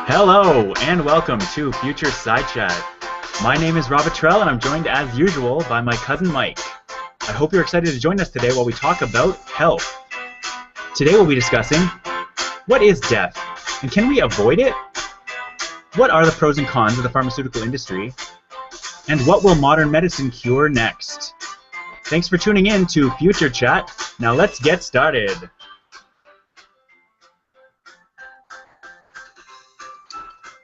Hello and welcome to Future Side Chat. My name is Rob Attrell and I'm joined as usual by my cousin Mike. I hope you're excited to join us today while we talk about health. Today we'll be discussing what is death and can we avoid it? What are the pros and cons of the pharmaceutical industry? And what will modern medicine cure next? Thanks for tuning in to Future Chat. Now let's get started.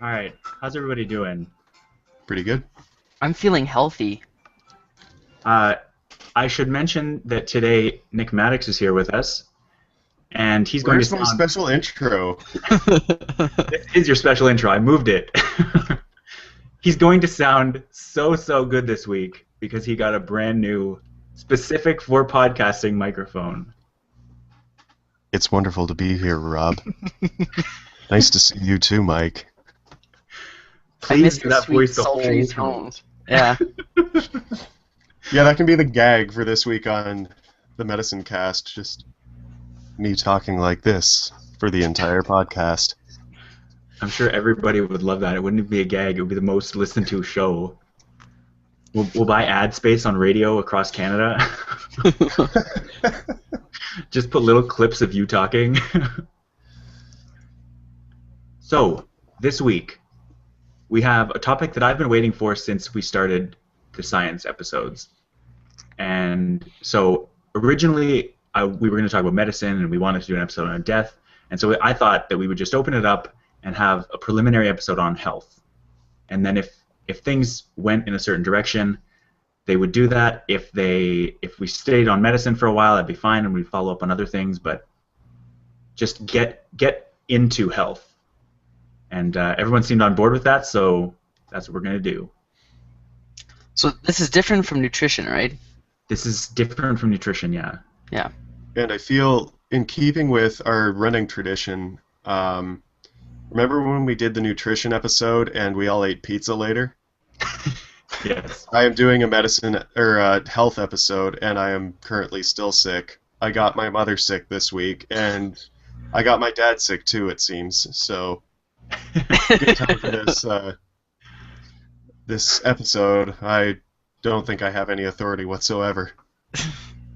All right, how's everybody doing? Pretty good. I'm feeling healthy. I should mention that today Nick Maddox is here with us, and he's going to Where's my special intro? This is your special intro. I moved it. He's going to sound so good this week because he got a brand new, specific for podcasting microphone. It's wonderful to be here, Rob. Nice to see you too, Mike. I miss the sweet, sultry tones. Yeah. Yeah, that can be the gag for this week on the Medicine Cast. Just me talking like this for the entire podcast. I'm sure everybody would love that. It wouldn't be a gag. It would be the most listened to show. We'll buy ad space on radio across Canada. Just put little clips of you talking. So, this week, we have a topic that I've been waiting for since we started the science episodes. And so originally we were going to talk about medicine and we wanted to do an episode on death. And so I thought that we would just open it up and have a preliminary episode on health. And then if things went in a certain direction, they would do that. If we stayed on medicine for a while, that'd be fine and we'd follow up on other things, but just get into health. And everyone seemed on board with that, so that's what we're going to do. So this is different from nutrition, right? This is different from nutrition, yeah. Yeah. And I feel, in keeping with our running tradition, remember when we did the nutrition episode and we all ate pizza later? Yes. I am doing a medicine or a health episode, and I am currently still sick. I got my mother sick this week, and I got my dad sick too, it seems. So, good time for this episode. I don't think I have any authority whatsoever.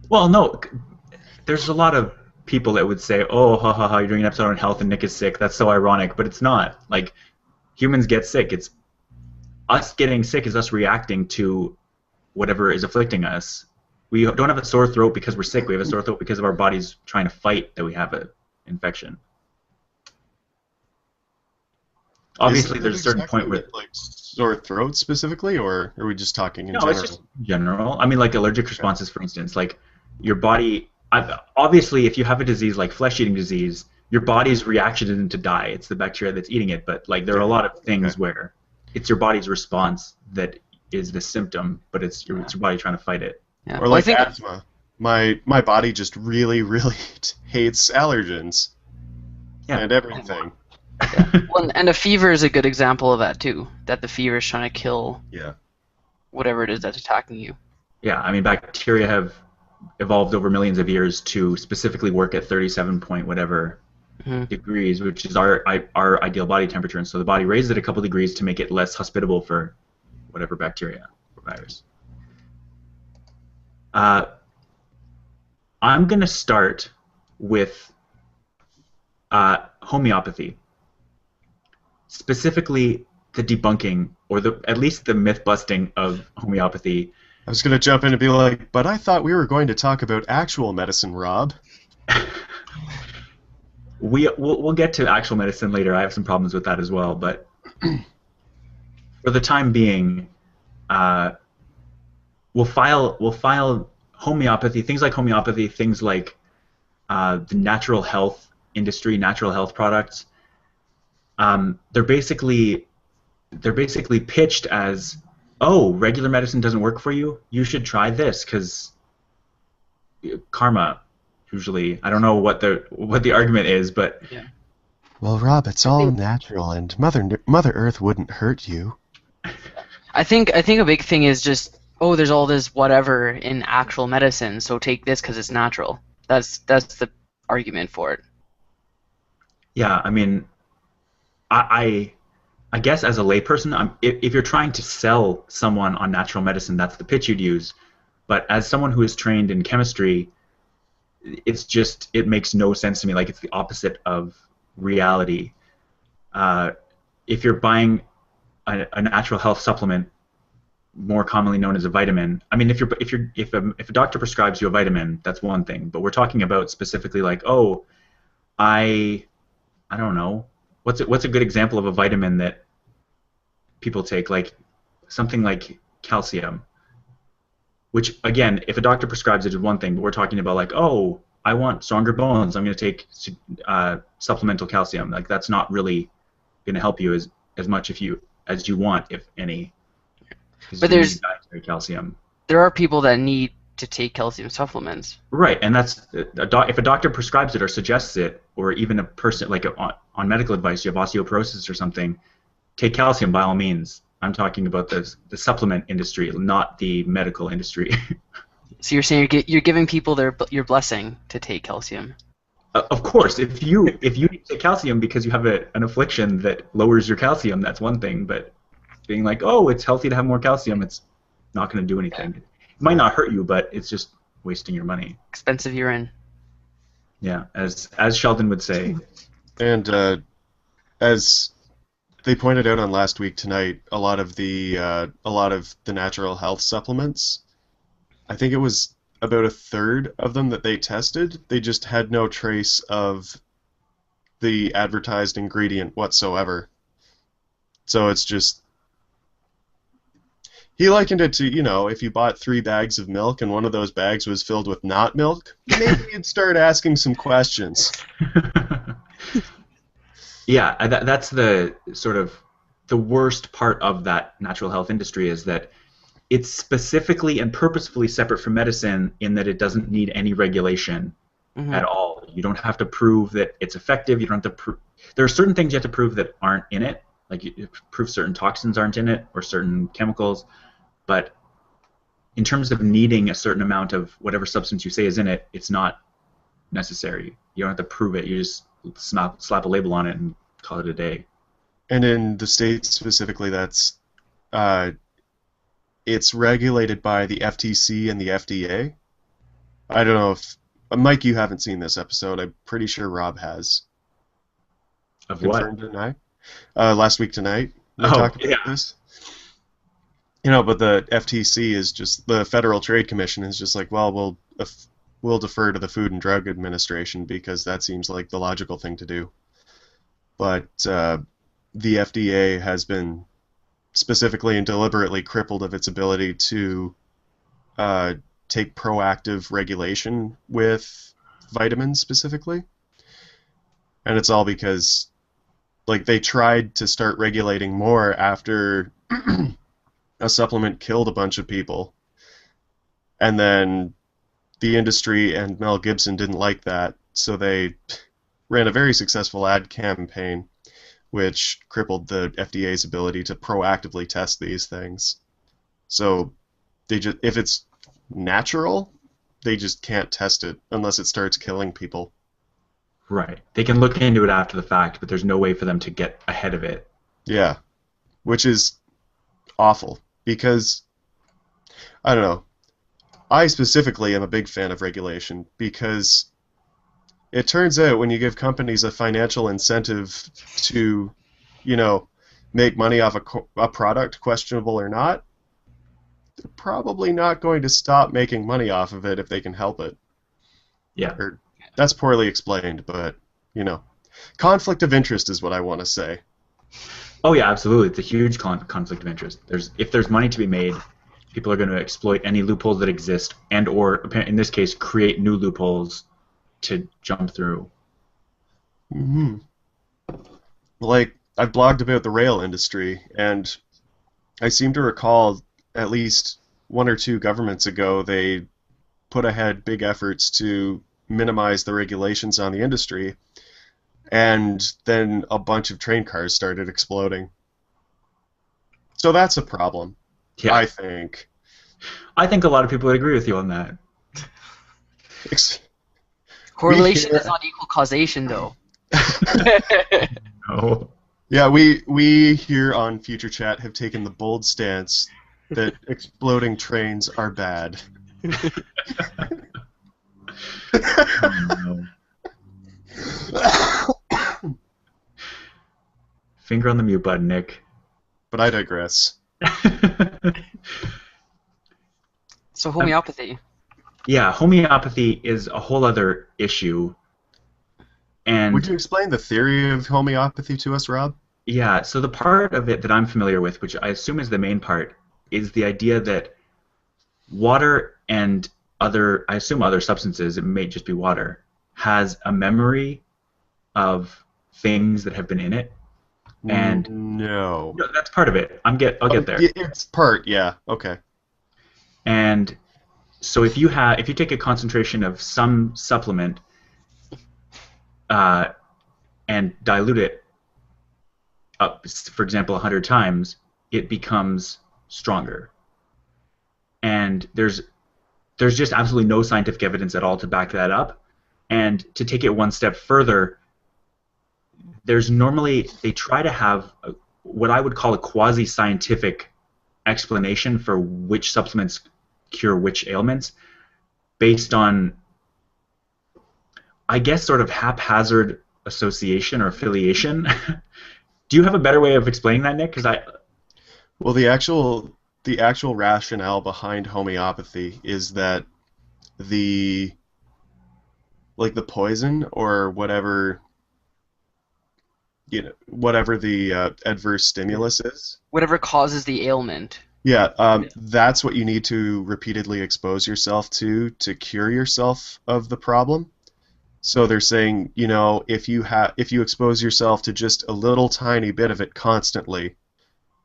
Well, no, there's a lot of people that would say, oh, ha ha ha, you're doing an episode on health and Nick is sick. That's so ironic, but it's not. Like, humans get sick. It's us getting sick is us reacting to whatever is afflicting us. We don't have a sore throat because we're sick. We have a sore throat because of our bodies trying to fight that we have an infection. Obviously, there's a certain point where... Like sore throat specifically, or are we just talking in general? No, it's just general. I mean, like allergic responses, for instance. Like, your body... Obviously, if you have a disease like flesh-eating disease, your body's reaction isn't to die. It's the bacteria that's eating it. But, like, there are a lot of things where it's your body's response that is the symptom, but it's your body trying to fight it. Yeah. Or like asthma. My body just really hates allergens and everything. Yeah. Well, and a fever is a good example of that too. That the fever is trying to kill whatever it is that's attacking you. Yeah, I mean, bacteria have evolved over millions of years to specifically work at 37 point whatever degrees, which is our ideal body temperature, and so the body raises it a couple degrees to make it less hospitable for whatever bacteria or virus. I'm going to start with homeopathy. Specifically, the debunking, or at least the myth-busting of homeopathy. I was going to jump in and be like, but I thought we were going to talk about actual medicine, Rob. We'll get to actual medicine later. I have some problems with that as well, but for the time being, we'll file homeopathy, things like homeopathy, things like the natural health industry, natural health products. They're basically pitched as, oh, regular medicine doesn't work for you. You should try this because karma. Usually, I don't know what the argument is, but well, Rob, it's all natural, and Mother Earth wouldn't hurt you. I think a big thing is just, oh, there's all this whatever in actual medicine, so take this because it's natural. That's the argument for it. Yeah, I mean, I guess as a layperson, if you're trying to sell someone on natural medicine, that's the pitch you'd use. But as someone who is trained in chemistry, it makes no sense to me. Like, it's the opposite of reality. If you're buying a natural health supplement, more commonly known as a vitamin, I mean, if a doctor prescribes you a vitamin, that's one thing. But we're talking about specifically like, oh, I don't know, what's a good example of a vitamin that people take, like something like calcium, which again, if a doctor prescribes it is one thing, but we're talking about like, oh, I want stronger bones, I'm going to take supplemental calcium. Like, that's not really going to help you as much as you want, if any. But you need dietary calcium. There are people that need to take calcium supplements. Right, and that's if a doctor prescribes it or suggests it, or even a person like on medical advice, you have osteoporosis or something, take calcium by all means. I'm talking about the supplement industry, not the medical industry. So you're saying you're giving people your blessing to take calcium? Of course, if you need to take calcium because you have an affliction that lowers your calcium, that's one thing. But being like, oh, it's healthy to have more calcium, it's not going to do anything. Yeah. It might not hurt you, but it's just wasting your money. Expensive urine. Yeah, as Sheldon would say. And as they pointed out on Last Week Tonight, a lot of the natural health supplements, I think it was about a third of them that they tested, they just had no trace of the advertised ingredient whatsoever. So it's just, he likened it to, if you bought 3 bags of milk and one of those bags was filled with not milk, maybe you'd start asking some questions. Yeah, that's the sort of the worst part of that natural health industry, is that it's specifically and purposefully separate from medicine in that it doesn't need any regulation at all. You don't have to prove that it's effective. You don't have to there are certain things you have to prove that aren't in it, like you prove certain toxins aren't in it or certain chemicals. But in terms of needing a certain amount of whatever substance you say is in it, it's not necessary. You don't have to prove it. You just slap a label on it and call it a day. And in the States specifically, that's it's regulated by the FTC and the FDA. I don't know if Mike, you haven't seen this episode. I'm pretty sure Rob has. Of Confirmed what? Tonight. Last Week Tonight, we talked about this. But the FTC is just, the Federal Trade Commission is just like, well, we'll defer to the Food and Drug Administration because that seems like the logical thing to do. But the FDA has been specifically and deliberately crippled of its ability to take proactive regulation with vitamins specifically. And it's all because, like, they tried to start regulating more after a supplement killed a bunch of people. And then the industry and Mel Gibson didn't like that, so they ran a very successful ad campaign which crippled the FDA's ability to proactively test these things. So if it's natural, they just can't test it unless it starts killing people. Right. They can look into it after the fact, but there's no way for them to get ahead of it. Yeah. Which is awful, because, I don't know, I specifically am a big fan of regulation, because it turns out when you give companies a financial incentive to, make money off a product, questionable or not, they're probably not going to stop making money off of it if they can help it. Yeah. That's poorly explained, but, conflict of interest is what I want to say. Oh yeah, absolutely. It's a huge conflict of interest. If there's money to be made, people are going to exploit any loopholes that exist, and or in this case, create new loopholes to jump through. Mm-hmm. Like, I've blogged about the rail industry, and I seem to recall at least 1 or 2 governments ago they put ahead big efforts to minimize the regulations on the industry, and then a bunch of train cars started exploding. So that's a problem, yeah. I think. I think a lot of people would agree with you on that. Correlation is not equal causation, though. No. Yeah, we here on Future Chat have taken the bold stance that exploding trains are bad. Oh, no. Finger on the mute button, Nick. But I digress. So homeopathy. Yeah, homeopathy is a whole other issue. And would you explain the theory of homeopathy to us, Rob? yeah, so the part of it that I'm familiar with, which I assume is the main part, is the idea that water and I assume other substances, it may just be water, has a memory of things that have been in it. And no, that's part of it. I'll get there. It's part, yeah, okay. And so if you take a concentration of some supplement and dilute it up, for example, 100 times, it becomes stronger. And there's just absolutely no scientific evidence at all to back that up. And to take it one step further, they try to have what I would call a quasi-scientific explanation for which supplements cure which ailments based on, I guess, sort of haphazard association or affiliation. Do you have a better way of explaining that, Nick? Well, the actual rationale behind homeopathy is that the poison or whatever the adverse stimulus is. Whatever causes the ailment. Yeah, that's what you need to repeatedly expose yourself to cure yourself of the problem. So they're saying, if you expose yourself to just a little tiny bit of it constantly,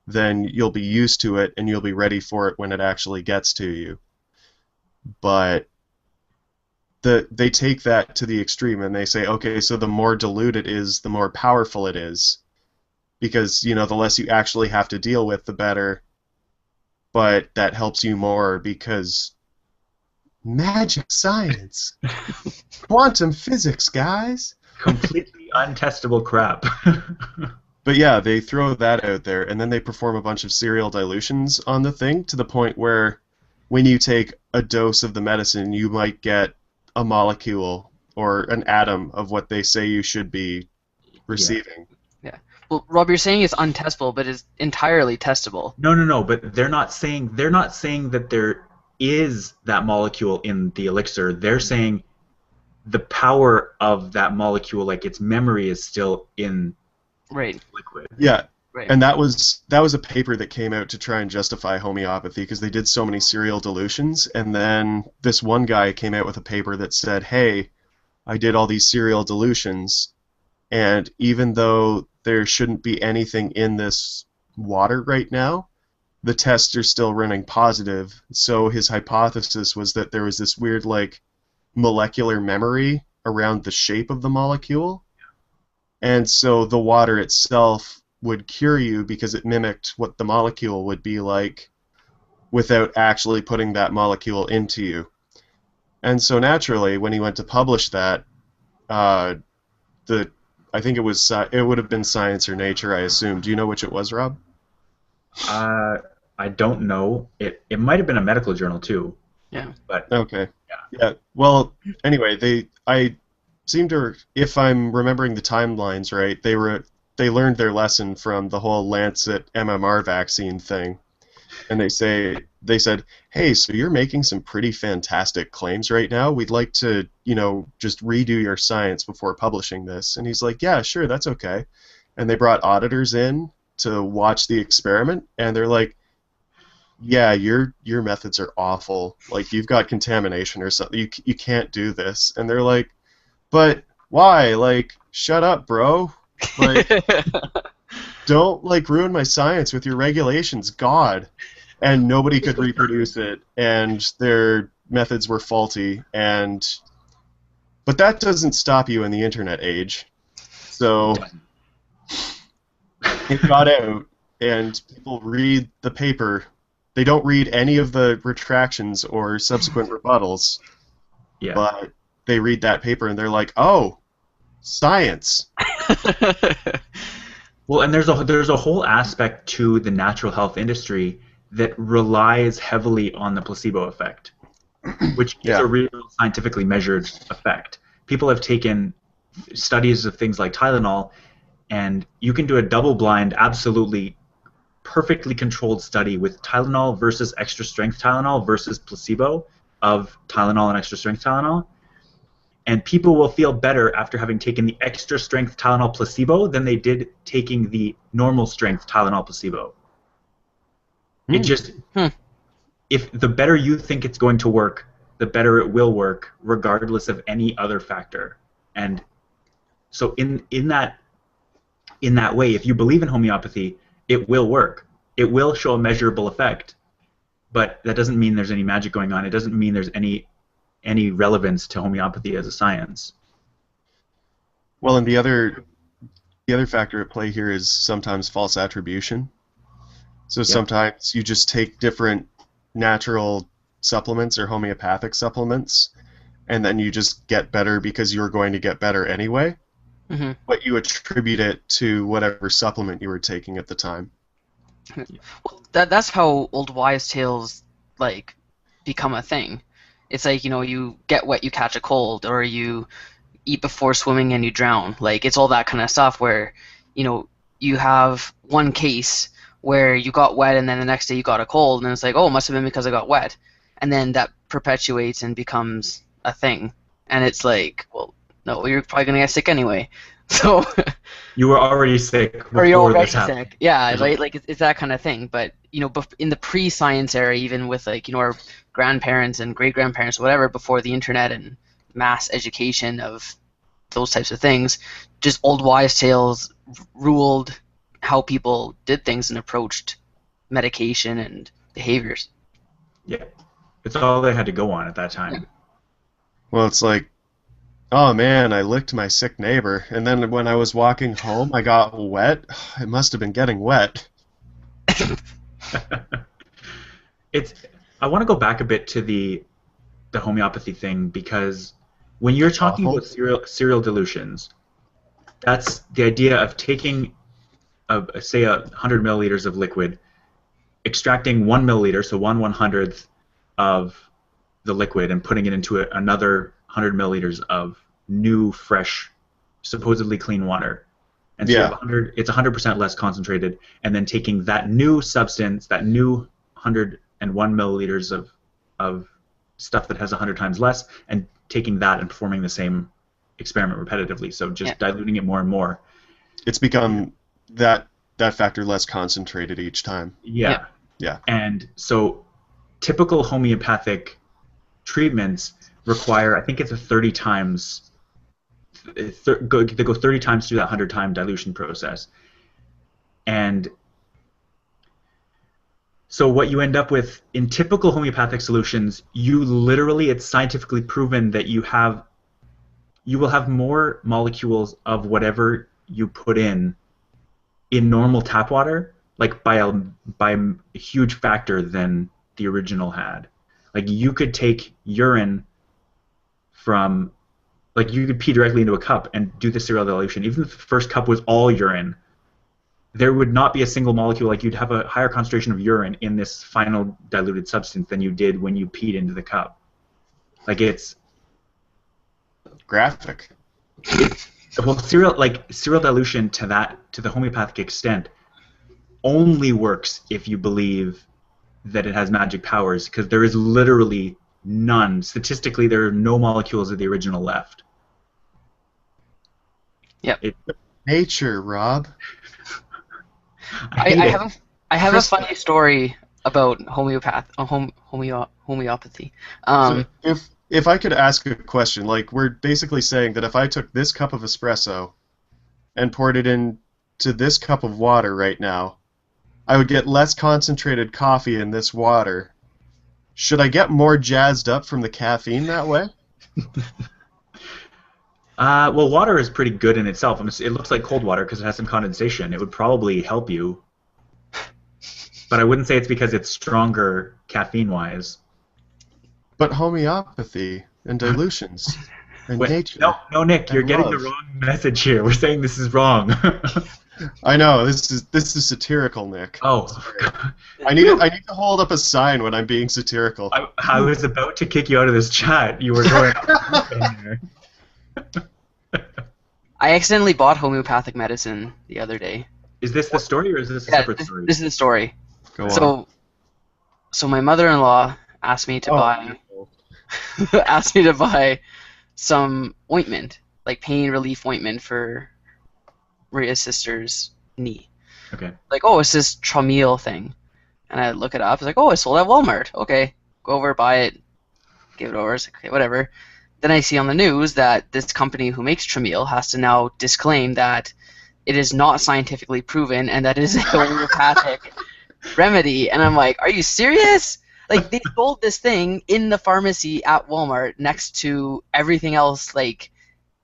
then you'll be used to it and you'll be ready for it when it actually gets to you. But they take that to the extreme and they say, okay, so the more dilute it is, the more powerful it is. Because, the less you actually have to deal with, the better. But that helps you more because magic science. Quantum physics, guys. Completely untestable crap. But yeah, they throw that out there, and then they perform a bunch of serial dilutions on the thing to the point where when you take a dose of the medicine, you might get a molecule or an atom of what they say you should be receiving. Yeah. Well, Rob, you're saying it's untestable, but it's entirely testable. No. But they're not saying that there is that molecule in the elixir. They're saying the power of that molecule, like its memory, is still in liquid. Yeah. Right. And that was a paper that came out to try and justify homeopathy because they did so many serial dilutions, and then this one guy came out with a paper that said, hey, I did all these serial dilutions, and even though there shouldn't be anything in this water right now, the tests are still running positive. So his hypothesis was that there was this weird, molecular memory around the shape of the molecule, and so the water itself would cure you because it mimicked what the molecule would be like without actually putting that molecule into you. And so naturally, when he went to publish that, I think it would have been Science or Nature, I assume. Do you know which it was, Rob? I don't know. It might have been a medical journal too. Yeah. But okay. Yeah. Well, anyway, I seem to, if I'm remembering the timelines right, they learned their lesson from the whole Lancet MMR vaccine thing, and they said, hey, so you're making some pretty fantastic claims right now. We'd like to, just redo your science before publishing this. And he's like, yeah, sure, that's okay. And they brought auditors in to watch the experiment, and they're like, yeah, your methods are awful. Like, you've got contamination or something. You can't do this. And they're like, but why? Like, shut up, bro. Like, don't ruin my science with your regulations, God. And nobody could reproduce it, and their methods were faulty. But that doesn't stop you in the internet age. So it got out, and people read the paper. They don't read any of the retractions or subsequent rebuttals. Yeah. But they read that paper and they're like, oh, science. Well, and there's a whole aspect to the natural health industry that relies heavily on the placebo effect, which is a real scientifically measured effect. People have taken studies of things like Tylenol, and you can do a double-blind, absolutely perfectly controlled study with Tylenol versus extra strength Tylenol versus placebo of Tylenol and extra strength Tylenol. And people will feel better after having taken the extra strength Tylenol placebo than they did taking the normal strength Tylenol placebo. It just, if the better you think it's going to work, the better it will work, regardless of any other factor. And so in that way, if you believe in homeopathy, it will work. It will show a measurable effect, but that doesn't mean there's any magic going on. It doesn't mean there's any relevance to homeopathy as a science. Well, and the other factor at play here is sometimes false attribution. So sometimes you just take different natural supplements or homeopathic supplements, and then you just get better because you're going to get better anyway, but you attribute it to whatever supplement you were taking at the time. Well, that's how old wives' tales like become a thing. It's like, you get wet, you catch a cold, or you eat before swimming and you drown. Like, it's all that kind of stuff where, you have one case where you got wet and then the next day you got a cold, and it's like, oh, it must have been because I got wet. And then that perpetuates and becomes a thing. And it's like, well, no, you're probably going to get sick anyway. So you were already sick before or you're already this happened. sick. Yeah, right? Like, it's that kind of thing. But, in the pre-science era, even with, like, our grandparents and great-grandparents, whatever, before the internet and mass education of those types of things, just old wives' tales ruled how people did things and approached medication and behaviors. Yeah. It's all they had to go on at that time. Yeah. Well, it's like, oh man, I licked my sick neighbor, and then when I was walking home, I got wet. It must have been getting wet. I want to go back a bit to the homeopathy thing, because when you're talking about cereal dilutions, that's the idea of taking, say, 100 milliliters of liquid, extracting 1 milliliter, so 1/100th of the liquid, and putting it into another 100 milliliters of new, fresh, supposedly clean water. And so it's 100% less concentrated, and then taking that new substance, that new 101 milliliters of stuff that has 100 times less, and taking that and performing the same experiment repetitively. So just diluting it more and more. It's become that factor less concentrated each time. Yeah. Yeah. And so typical homeopathic treatments require, I think it's a 30 times, they go 30 times through that 100-time dilution process. And so what you end up with in typical homeopathic solutions, it's scientifically proven that you will have more molecules of whatever you put in normal tap water, like by a huge factor than the original had. Like, you could take urine from, like, you could pee directly into a cup and do the cereal dilution. Even if the first cup was all urine, there would not be a single molecule. Like, you'd have a higher concentration of urine in this final diluted substance than you did when you peed into the cup. Like, it's graphic. Well, cereal dilution to the homeopathic extent only works if you believe that it has magic powers, because there is literally none. Statistically, there are no molecules of the original left. Yep. Nature, Rob. I have a funny story about homeopathy. So if I could ask a question, like, we're basically saying that if I took this cup of espresso and poured it into this cup of water right now, I would get less concentrated coffee in this water. Should I get more jazzed up from the caffeine that way? Well, water is pretty good in itself. It looks like cold water because it has some condensation. It would probably help you. But I wouldn't say it's because it's stronger caffeine-wise. But homeopathy and dilutions and nature. No, Nick, you're getting the wrong message here. We're saying this is wrong. I know this is satirical, Nick. Oh, I need to hold up a sign when I'm being satirical. I was about to kick you out of this chat. You were going there. I accidentally bought homeopathic medicine the other day. Is this the story, or is this a separate story? This is the story. Go on. So my mother-in-law asked me to buy some ointment, like pain relief ointment for Maria's sister's knee. Okay. Like, oh, it's this Tramiel thing. And I look it up. It's like, oh, it's sold at Walmart. Okay. Go over, buy it, give it over. It's like, okay, whatever. Then I see on the news that this company who makes Tramiel has to now disclaim that it is not scientifically proven and that it is a homeopathic remedy. And I'm like, are you serious? Like, they sold this thing in the pharmacy at Walmart next to everything else, like,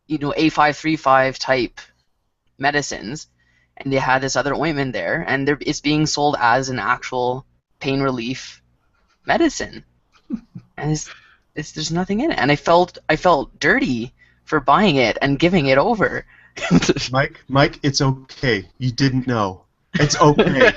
you know, A535 type medicines. And they had this other ointment there, and it's being sold as an actual pain relief medicine. And there's nothing in it. And I felt dirty for buying it and giving it over. Mike, it's okay. You didn't know. It's okay.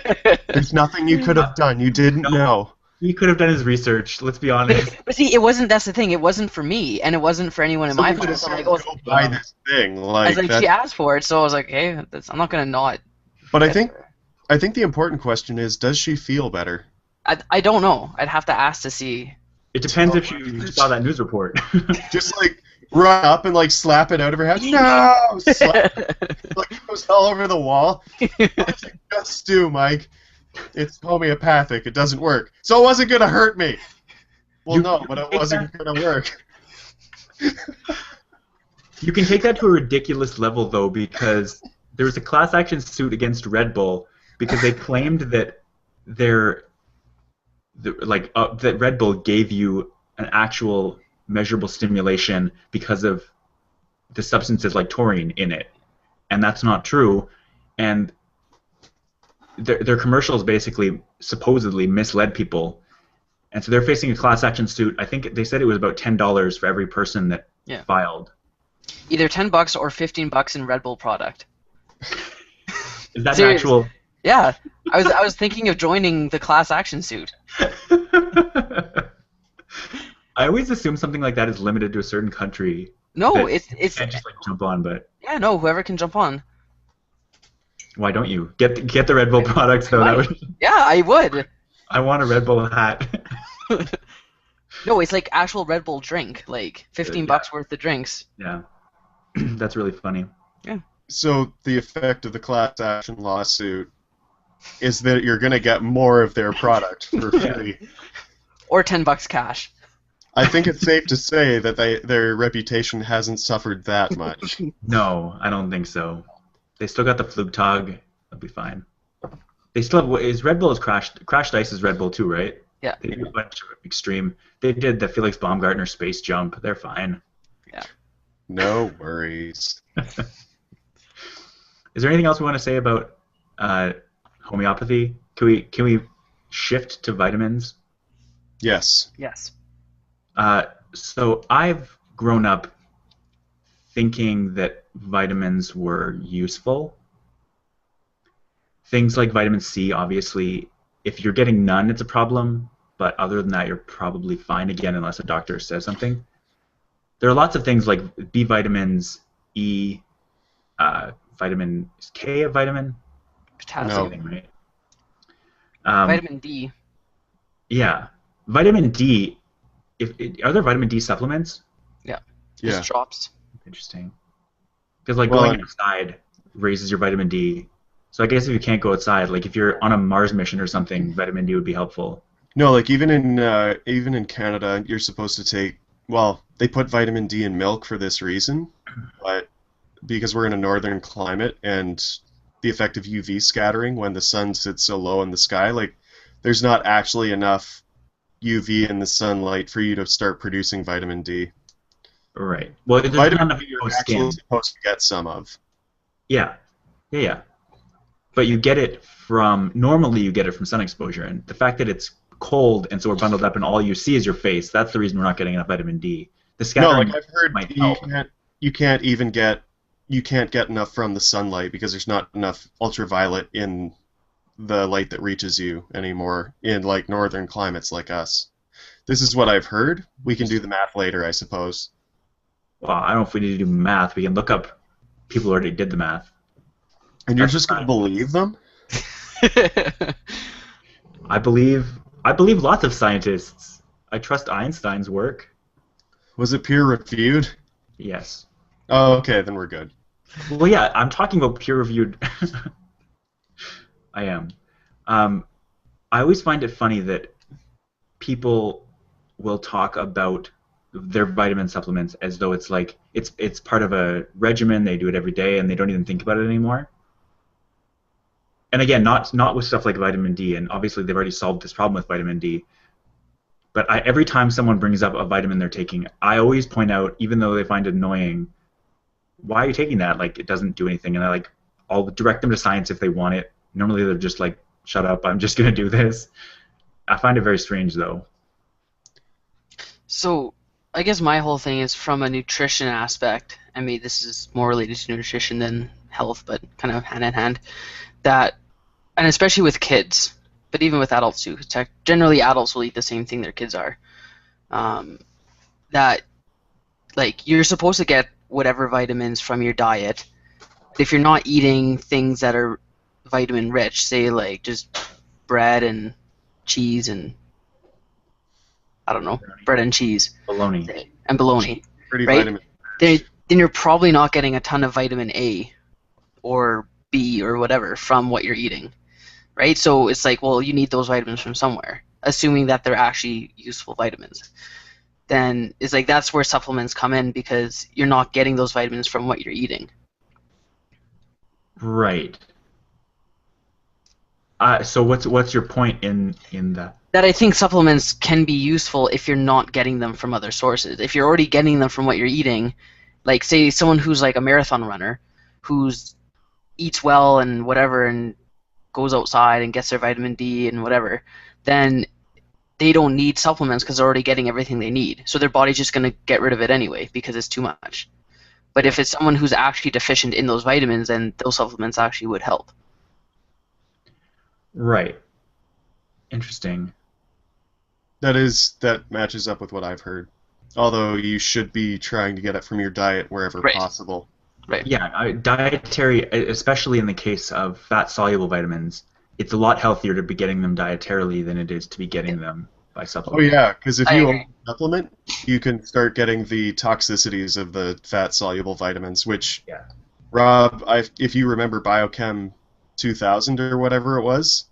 There's nothing you could have done. You didn't know. He could have done his research. Let's be honest. But see, it wasn't. That's the thing. It wasn't for me, and it wasn't for anyone in my family. So I'm like, go buy this thing. Like, she asked for it, so I was like, hey, I'm not gonna not. But I think the important question is, does she feel better? I don't know. I'd have to ask to see. It depends if you saw that news report. Just like run up and like slap it out of her head. No! Slap it. Like it goes all over the wall. Just do, Mike. It's homeopathic. It doesn't work. So it wasn't gonna hurt me. Well, no, but it wasn't gonna work. You can take that to a ridiculous level, though, because there was a class action suit against Red Bull because they claimed that that Red Bull gave you an actual measurable stimulation because of the substances like taurine in it, and that's not true. And their commercials basically supposedly misled people, and so they're facing a class action suit. I think they said it was about $10 for every person that filed. Either $10 or $15 in Red Bull product. Is that an actual? Yeah, I was thinking of joining the class action suit. I always assume something like that is limited to a certain country. No, you it's can't just like jump on, but yeah, no, whoever can jump on. Why don't you get the Red Bull products though? Yeah, I would. I want a Red Bull hat. No, it's like actual Red Bull drink, like $15 worth of drinks. Yeah, that's really funny. Yeah. So the effect of the class action lawsuit is that you're going to get more of their product for free. Or $10 cash. I think it's safe to say that their reputation hasn't suffered that much. No, I don't think so. They still got the Flugtag. They'll be fine. They still have. Red Bull is Crashed Ice is Red Bull too, right? Yeah. They did a bunch of extreme. They did the Felix Baumgartner space jump. They're fine. Yeah. No worries. Is there anything else we want to say about homeopathy? Can we shift to vitamins? Yes. Yes. So I've grown up thinking that vitamins were useful. Things like vitamin C, obviously, if you're getting none, it's a problem. But other than that, you're probably fine, again, unless a doctor says something. There are lots of things like B vitamins, E, vitamin K, a vitamin? Potassium. No. Right? Vitamin D. Yeah. Vitamin D, are there vitamin D supplements? Yeah. Yeah. Just drops. Interesting. Because going outside raises your vitamin D. So I guess if you can't go outside, like if you're on a Mars mission or something, vitamin D would be helpful. No, like even in Canada, you're supposed to take. Well, they put vitamin D in milk for this reason, but because we're in a northern climate and the effect of UV scattering when the sun sits so low in the sky, like there's not actually enough UV in the sunlight for you to start producing vitamin D. Right. Well, there's vitamin not D you're actually supposed to get some of. Yeah. But you get it normally you get it from sun exposure, and the fact that it's cold and so we're bundled up and all you see is your face, that's the reason we're not getting enough vitamin D. The scattering I've heard might help. you can't even get you can't get enough from the sunlight because there's not enough ultraviolet in the light that reaches you anymore in like northern climates like us. This is what I've heard. We can do the math later, I suppose. Well, I don't know if we need to do math. We can look up people who already did the math. And you're That's just going to fine. believe them? I believe lots of scientists. I trust Einstein's work. Was it peer reviewed? Yes. Oh, okay, then we're good. Well, yeah, I'm talking about peer-reviewed. I am. I always find it funny that people will talk about their vitamin supplements as though it's like it's part of a regimen. They do it every day, and they don't even think about it anymore. And again, not with stuff like vitamin D, and obviously they've already solved this problem with vitamin D. But every time someone brings up a vitamin they're taking, I always point out, even though they find it annoying, why are you taking that? Like, it doesn't do anything. And I'll direct them to science if they want it. Normally they're just like, shut up, I'm just going to do this. I find it very strange, though. So, I guess my whole thing is from a nutrition aspect. I mean, this is more related to nutrition than health, but kind of hand in hand. That, and especially with kids, but even with adults too. 'Cause generally, adults will eat the same thing their kids are. That, like, you're supposed to get whatever vitamins from your diet. If you're not eating things that are vitamin rich, say like just bread and cheese and I don't know, bread and cheese Baloney. and bologna, Pretty right? vitamin. Then you're probably not getting a ton of vitamin A or B or whatever from what you're eating, right? So it's like, well, you need those vitamins from somewhere, assuming that they're actually useful vitamins. Then it's like that's where supplements come in because you're not getting those vitamins from what you're eating. Right. So what's your point in that? That I think supplements can be useful if you're not getting them from other sources. If you're already getting them from what you're eating, like say someone who's like a marathon runner, who's eats well and whatever and goes outside and gets their vitamin D and whatever, then they don't need supplements because they're already getting everything they need. So their body's just going to get rid of it anyway because it's too much. But if it's someone who's actually deficient in those vitamins, then those supplements actually would help. Right. Interesting. That matches up with what I've heard. Although you should be trying to get it from your diet wherever Right. possible. Right. Yeah, dietary, especially in the case of fat-soluble vitamins, it's a lot healthier to be getting them dietarily than it is to be getting them by Oh supplement. yeah, because if I you agree. supplement, you can start getting the toxicities of the fat-soluble vitamins, which, Yeah. Rob, if you remember Biochem 2000 or whatever it was,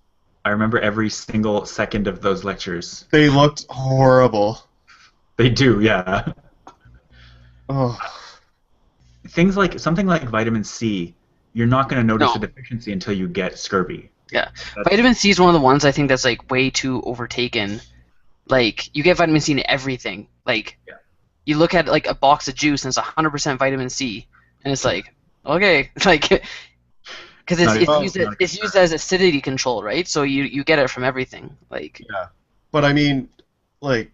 I remember every single second of those lectures. they looked horrible. They do, yeah. Oh, Things like something like vitamin C, you're not going to notice No. a deficiency until you get scurvy. Yeah. That's- Vitamin C is one of the ones I think that's like way too overtaken. Like you get vitamin C in everything. Like Yeah. you look at like a box of juice and it's 100% vitamin C, and it's like okay, like because Not even- it's used as acidity control, right? So you get it from everything. Like yeah. But I mean, like,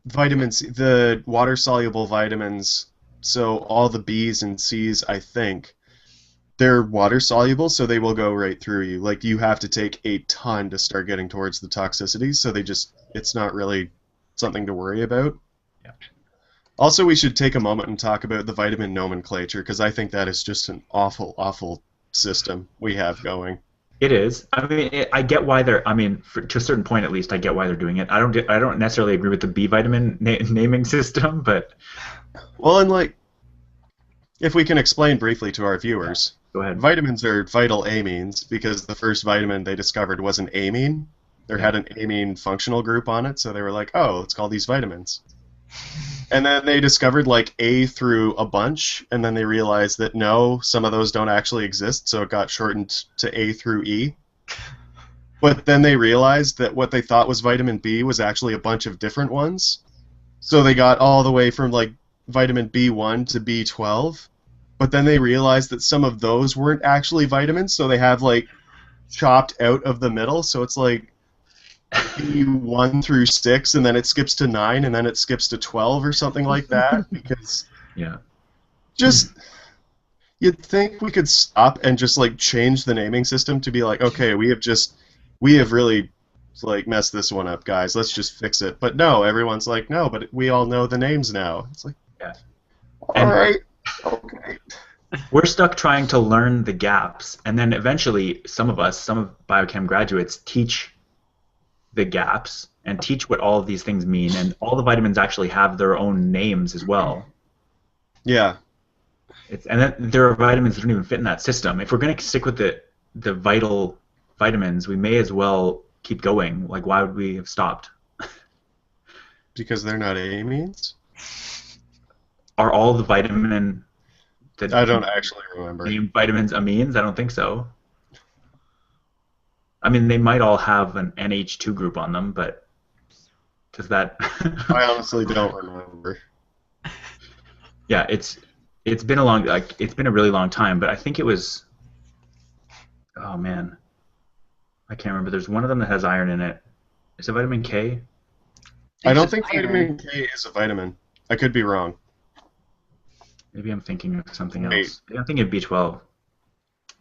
vitamin C, the water-soluble vitamins, so all the B's and C's, I think, they're water-soluble, so they will go right through you. Like, you have to take a ton to start getting towards the toxicities, so it's not really something to worry about. Yeah. Also, we should take a moment and talk about the vitamin nomenclature, because I think that is just an awful, awful system we have going. It is. I mean, I get why they're. I mean, to a certain point at least, I get why they're doing it. I don't necessarily agree with the B vitamin naming system, but Well, and like, if we can explain briefly to our viewers, go ahead. vitamins are vital amines because the first vitamin they discovered was an amine. There had an amine functional group on it, so they were like, oh, let's call these vitamins. And then they discovered like A through a bunch, and then they realized that no, some of those don't actually exist, so it got shortened to A through E. But then they realized that what they thought was vitamin B was actually a bunch of different ones. So they got all the way from like vitamin B1 to B12. But then they realized that some of those weren't actually vitamins, so they have like chopped out of the middle, so it's like B1 through 6, and then it skips to 9, and then it skips to 12 or something like that, because Yeah. just you'd think we could stop and just like change the naming system to be like, okay, we have really like messed this one up, guys. Let's just fix it. But no, everyone's like, no, but we all know the names now. It's like, Yeah. all And right, okay. we're stuck trying to learn the gaps, and then eventually some of biochem graduates teach the gaps and teach what all of these things mean, and all the vitamins actually have their own names as well. Yeah. And then there are vitamins that don't even fit in that system. If we're going to stick with the vital vitamins, we may as well keep going. Like, why would we have stopped? Because they're not amines? Are all the vitamin that I don't actually remember. name vitamins amines? I don't think so. I mean, they might all have an NH2 group on them, but does that? I honestly don't remember. Yeah, it's been a really long time, but I think it was. Oh man, I can't remember. There's one of them that has iron in it. Is it vitamin K? I don't think vitamin K is a vitamin. I could be wrong. Maybe I'm thinking of something Wait. else. Maybe I'm thinking of B12.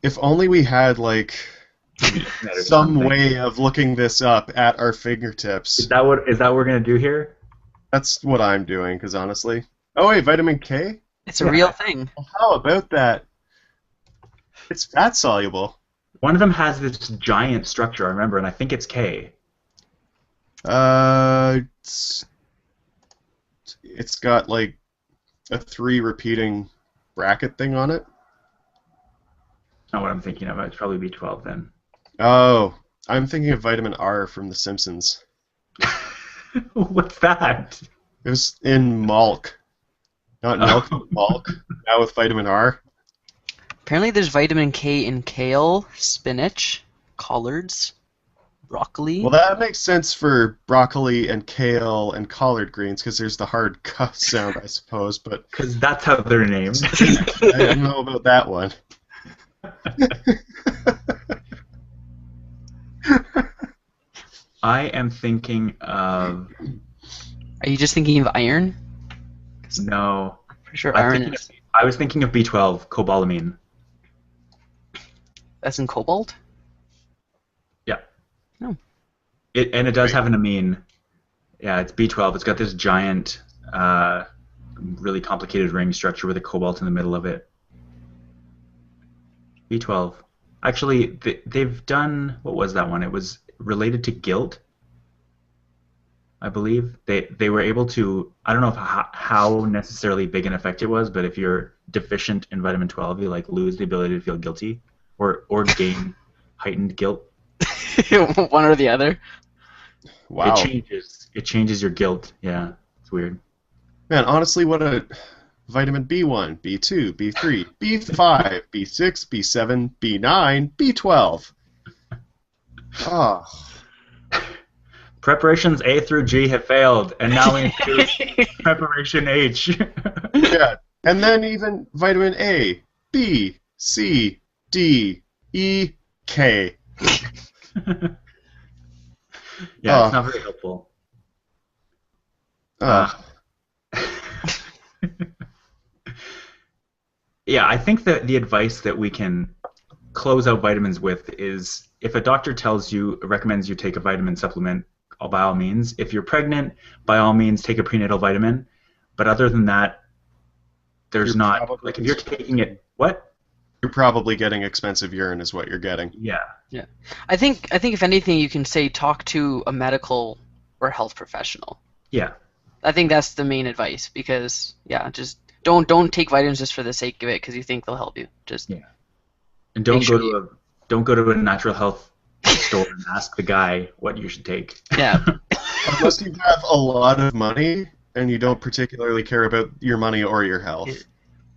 If only we had like some way of looking this up at our fingertips. Is that what we're gonna do here? That's what I'm doing, because honestly. Oh wait, vitamin K? It's a real thing. Well, how about that? It's fat soluble. One of them has this giant structure, I remember, and I think it's K. It's got like a 3 repeating bracket thing on it. Not what I'm thinking of. It's probably B12 then. Oh, I'm thinking of vitamin R from The Simpsons. What's that? It was in Malk. Not milk, but Malk. Now with vitamin R. Apparently there's vitamin K in kale, spinach, collards, broccoli. Well, that makes sense for broccoli and kale and collard greens, because there's the hard cuh sound, I suppose, but Because that's how they're named. I don't know about that one. I am thinking of... Are you just thinking of iron? No. For sure, iron is. I was thinking of B12, cobalamin. That's in cobalt? Yeah. Oh. And it does have an amine. Yeah, it's B12. It's got this giant, really complicated ring structure with a cobalt in the middle of it. B12. Actually, they've done... What was that one? It was related to guilt, I believe. They were able to... I don't know how necessarily big an effect it was, but if you're deficient in vitamin 12, you like lose the ability to feel guilty or gain heightened guilt. One or the other. Wow. It changes your guilt. Yeah, it's weird. Man, honestly, what a vitamin B1, B2, B3, B5, B6, B7, B9, B12. Oh. Preparations A through G have failed, and now we include preparation H. Yeah. And then even vitamin A, B, C, D, E, K. Yeah, it's not very helpful. Yeah, I think that the advice that we can close out vitamins with is if a doctor recommends you take a vitamin supplement, by all means. If you're pregnant, by all means, take a prenatal vitamin. But other than that, there's not... Like, if you're taking it... What? You're probably getting expensive urine is what you're getting. Yeah. Yeah. I think if anything, you can say talk to a medical or health professional. Yeah. I think that's the main advice because, yeah, just don't take vitamins just for the sake of it because you think they'll help you. Just And don't go to a natural health store and ask the guy what you should take. Yeah. Unless you have a lot of money and you don't particularly care about your money or your health.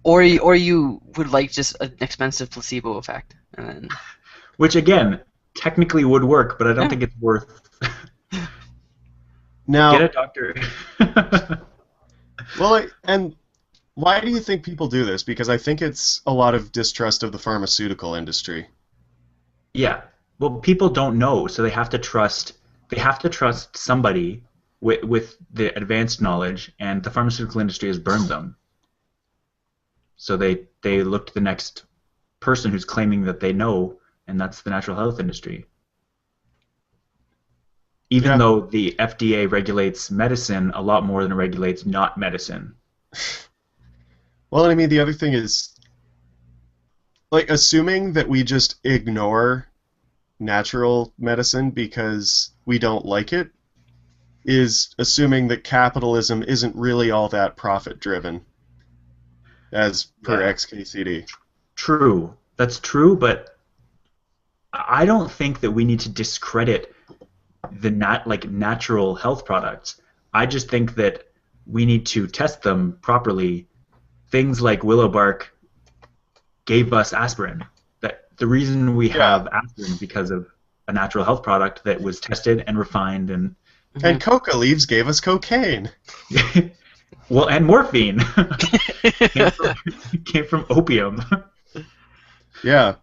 Or you would like just an expensive placebo effect, and then... Which again, technically would work, but I don't think it's worth. Now, get a doctor. Well, and why do you think people do this? Because I think it's a lot of distrust of the pharmaceutical industry. Yeah. Well, people don't know, so they have to trust. They have to trust somebody with the advanced knowledge, and the pharmaceutical industry has burned them. So they they look to the next person who's claiming that they know, and that's the natural health industry. Even Yeah. though the FDA regulates medicine a lot more than it regulates not medicine. Well, I mean, the other thing is, like, assuming that we just ignore natural medicine because we don't like it is assuming that capitalism isn't really all that profit driven, as per Yeah. XKCD. True. That's true, but I don't think that we need to discredit the natural health products. I just think that we need to test them properly. Things like willow bark gave us aspirin. That the reason we Yeah. have aspirin is because of a natural health product that was tested and refined and And coca leaves gave us cocaine. well, and morphine came from opium. Yeah.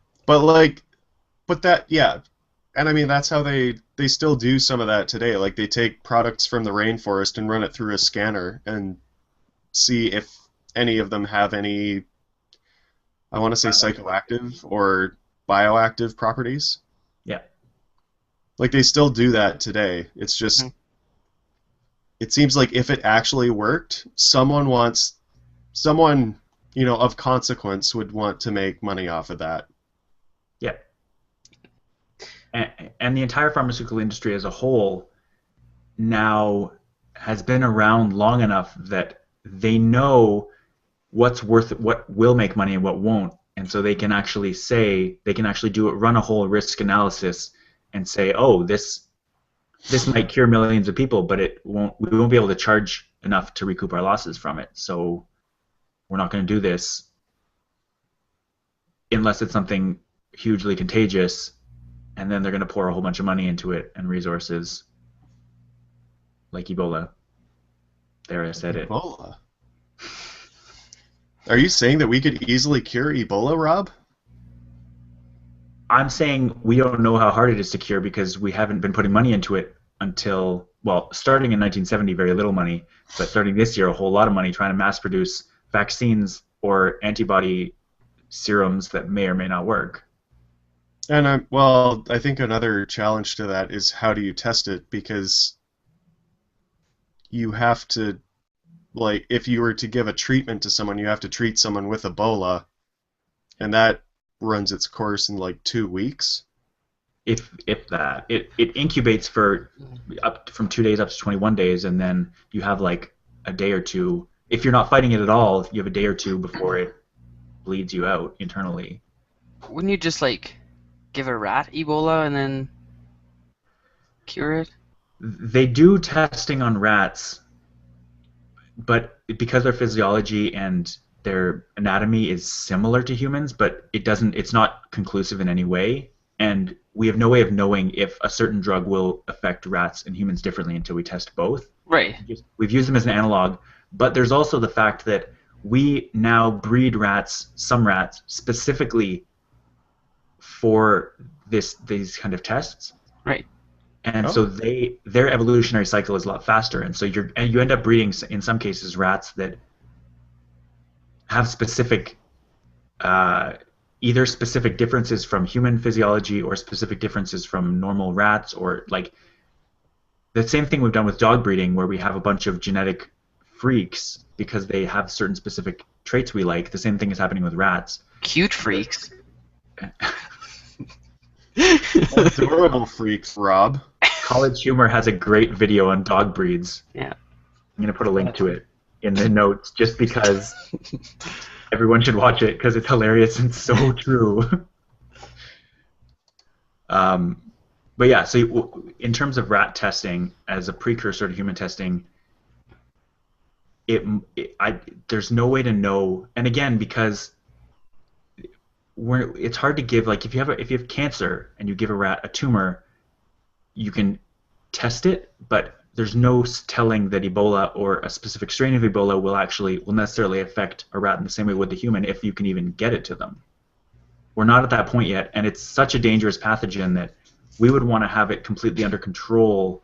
Yeah. And I mean, that's how they still do some of that today. Like, they take products from the rainforest and run it through a scanner and see if any of them have any, I want to say, psychoactive or bioactive properties. Yeah. Like, they still do that today. It's just, it seems like if it actually worked, someone, of consequence would want to make money off of that. Yeah. And the entire pharmaceutical industry as a whole now has been around long enough that they know what will make money and what won't, and so they can actually run a whole risk analysis and say, oh, this might cure millions of people, but we won't be able to charge enough to recoup our losses from it, so we're not going to do this unless it's something hugely contagious, and then they're going to pour a whole bunch of money into it and resources, like Ebola. There, I said it. Ebola? Are you saying that we could easily cure Ebola, Rob? I'm saying we don't know how hard it is to cure because we haven't been putting money into it until, well, starting in 1970, very little money, but starting this year, a whole lot of money trying to mass produce vaccines or antibody serums that may or may not work. And I think another challenge to that is how do you test it? Because you have to, like, if you were to give a treatment to someone, you have to treat someone with Ebola, and that runs its course in like 2 weeks. If that, it incubates for from 2 days up to 21 days, and then you have like a day or two. If you're not fighting it at all, you have a day or two before it bleeds you out internally. Wouldn't you just like give a rat Ebola and then cure it? They do testing on rats, but because their physiology and their anatomy is similar to humans, but it's not conclusive in any way, and we have no way of knowing if a certain drug will affect rats and humans differently until we test both. Right. We've used them as an analog, but there's also the fact that we now breed some rats specifically for these kind of tests. Right. And so their evolutionary cycle is a lot faster, and so you end up breeding in some cases rats that have specific either specific differences from human physiology or specific differences from normal rats, or like the same thing we've done with dog breeding, where we have a bunch of genetic freaks because they have certain specific traits we like. The same thing is happening with rats. Cute freaks. Adorable freaks, Rob. College Humor has a great video on dog breeds. Yeah. I'm going to put a link to it in the notes just because everyone should watch it because it's hilarious and so true. But yeah, so in terms of rat testing as a precursor to human testing, there's no way to know. And again, because it's hard to give, like if you have cancer and you give a rat a tumor, you can test it, but there's no telling that Ebola or a specific strain of Ebola will necessarily affect a rat in the same way with the human if you can even get it to them. We're not at that point yet, and it's such a dangerous pathogen that we would want to have it completely under control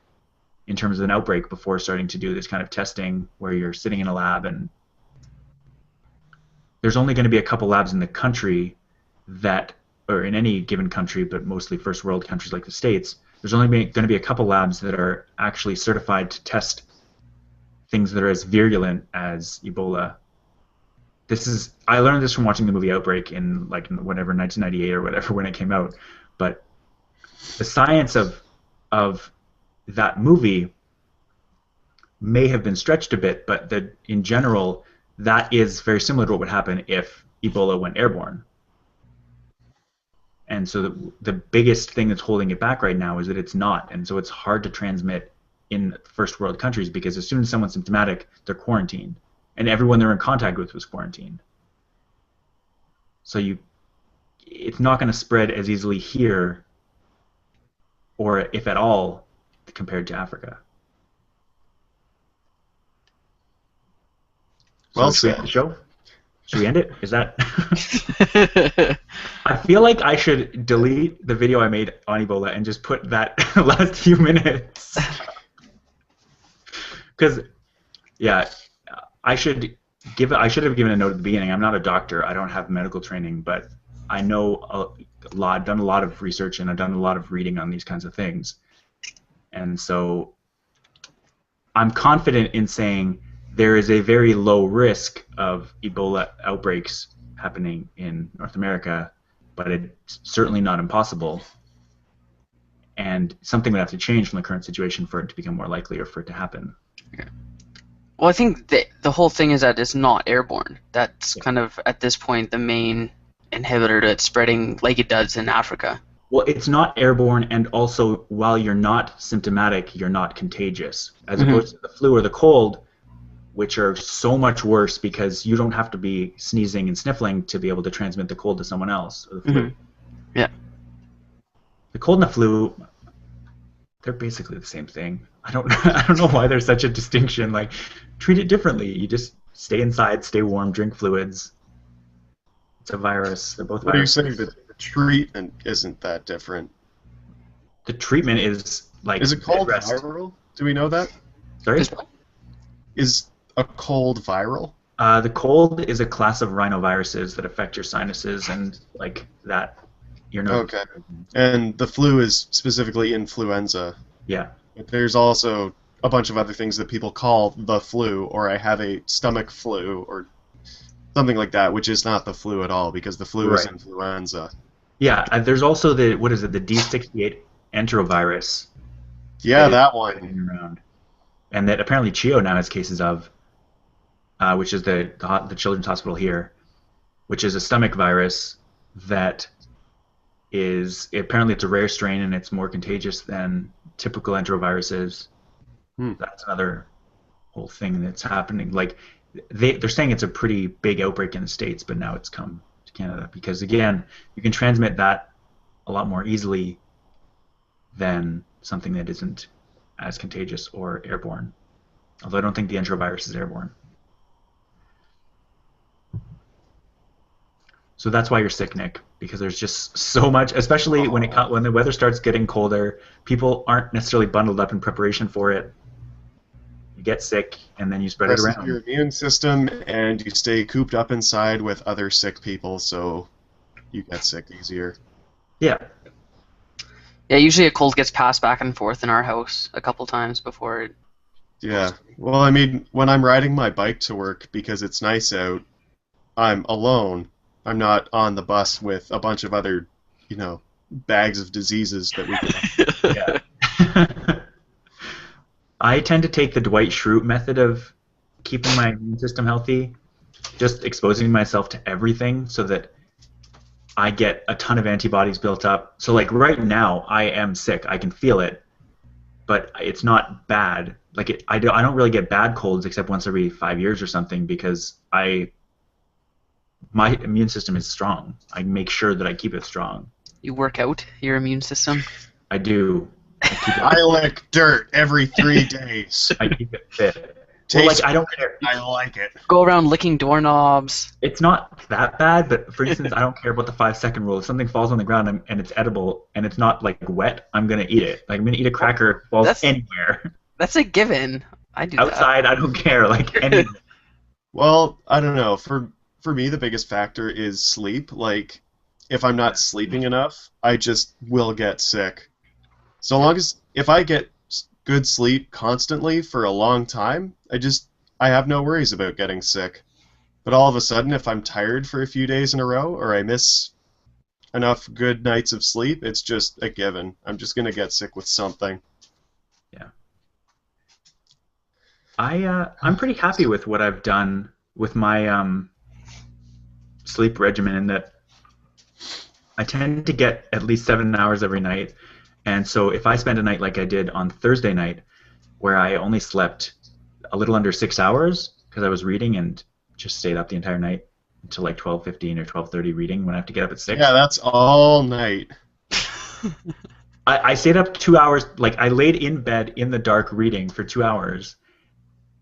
in terms of an outbreak before starting to do this kind of testing where you're sitting in a lab and there's only going to be a couple labs in the country that, or in any given country, but mostly first world countries like the States, there's only going to be a couple labs that are actually certified to test things that are as virulent as Ebola. I learned this from watching the movie Outbreak in like whatever 1998 or whatever when it came out, but the science of that movie may have been stretched a bit, but in general, that is very similar to what would happen if Ebola went airborne. And so the biggest thing that's holding it back right now is that it's not, and so it's hard to transmit in first world countries because as soon as someone's symptomatic, they're quarantined, and everyone they're in contact with was quarantined. So it's not going to spread as easily here, or if at all, compared to Africa. Well, should we end the show? Should we end it? Is that? I feel like I should delete the video I made on Ebola and just put that last few minutes. Because, yeah, I should have given a note at the beginning. I'm not a doctor. I don't have medical training, but I know a lot. I've done a lot of research and I've done a lot of reading on these kinds of things, and so I'm confident in saying there is a very low risk of Ebola outbreaks happening in North America, but it's certainly not impossible. And something would have to change from the current situation for it to become more likely or for it to happen. Okay. Well, I think the whole thing is that it's not airborne. That's kind of, at this point, the main inhibitor to it spreading like it does in Africa. Well, it's not airborne, and also, while you're not symptomatic, you're not contagious. As opposed to the flu or the cold, which are so much worse because you don't have to be sneezing and sniffling to be able to transmit the cold to someone else, or the flu. Yeah. The cold and the flu, they're basically the same thing. I don't know why there's such a distinction. Like, treat it differently. You just stay inside, stay warm, drink fluids. It's a virus. They're both viruses. What are you saying? The treatment isn't that different. The treatment is like. Is it cold viral? Do we know that? Sorry? Is a cold viral? The cold is a class of rhinoviruses that affect your sinuses and like that. Your nose. Okay. And the flu is specifically influenza. Yeah. But there's also a bunch of other things that people call the flu, or I have a stomach flu, or something like that, which is not the flu at all, because the flu is influenza. Yeah, there's also the D68 enterovirus. Yeah, that one. Around. And that apparently CHIO now has cases of, which is the Children's Hospital here, which is a stomach virus that is, apparently it's a rare strain and it's more contagious than typical enteroviruses. That's another whole thing that's happening. Like, they're saying it's a pretty big outbreak in the States, but now it's come to Canada because, again, you can transmit that a lot more easily than something that isn't as contagious or airborne. Although I don't think the enterovirus is airborne. So that's why you're sick, Nick, because there's just so much, especially when the weather starts getting colder, people aren't necessarily bundled up in preparation for it. You get sick, and then you spread it around. Your immune system, and you stay cooped up inside with other sick people, so you get sick easier. Yeah. Yeah, usually a cold gets passed back and forth in our house a couple times before it... Yeah. Well, I mean, when I'm riding my bike to work because it's nice out, I'm alone. I'm not on the bus with a bunch of other, bags of diseases that we can... Yeah. I tend to take the Dwight Schrute method of keeping my immune system healthy, just exposing myself to everything so that I get a ton of antibodies built up. So, like, right now, I am sick. I can feel it, but it's not bad. Like, I don't really get bad colds except once every 5 years or something because my immune system is strong. I make sure that I keep it strong. You work out your immune system? I do. I lick dirt every 3 days. I keep it fit. Well, like, I don't care. I like it. Go around licking doorknobs. It's not that bad, but for instance, I don't care about the 5-second rule. If something falls on the ground and it's edible and it's not like wet, I'm gonna eat it. Like, I'm gonna eat a cracker if it falls anywhere. That's a given. I do Outside, that. I don't care. Like, anywhere. Well, I don't know. For for me, the biggest factor is sleep. Like, if I'm not sleeping enough, I just will get sick. So long as if I get good sleep constantly for a long time, I have no worries about getting sick. But all of a sudden, if I'm tired for a few days in a row or I miss enough good nights of sleep, it's just a given. I'm just gonna get sick with something. Yeah. I'm pretty happy with what I've done with my sleep regimen in that I tend to get at least 7 hours every night. And so if I spend a night like I did on Thursday night, where I only slept a little under 6 hours because I was reading and just stayed up the entire night until like 12:15 or 12:30 reading when I have to get up at 6. Yeah, that's all night. I stayed up 2 hours. Like I laid in bed in the dark reading for 2 hours,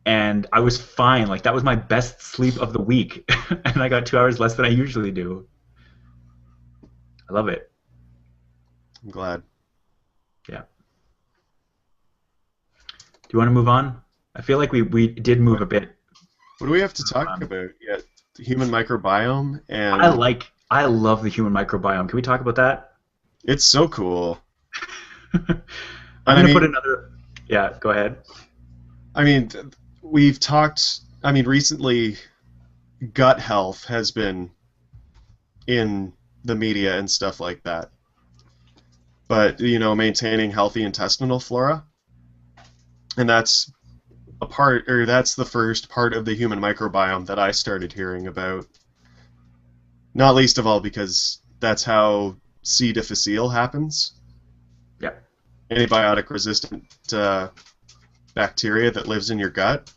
and I was fine. Like that was my best sleep of the week, and I got 2 hours less than I usually do. I love it. I'm glad. Yeah. Do you want to move on? I feel like we did move a bit. What do we have to talk about yet? The human microbiome and I love the human microbiome. Can we talk about that? it's so cool. I'm I gonna mean, put another. Yeah, go ahead. I mean, we've talked. I mean, recently, gut health has been in the media and stuff like that. But maintaining healthy intestinal flora, and that's that's the first part of the human microbiome that I started hearing about. Not least of all because that's how C. difficile happens. Yeah. Antibiotic-resistant bacteria that lives in your gut.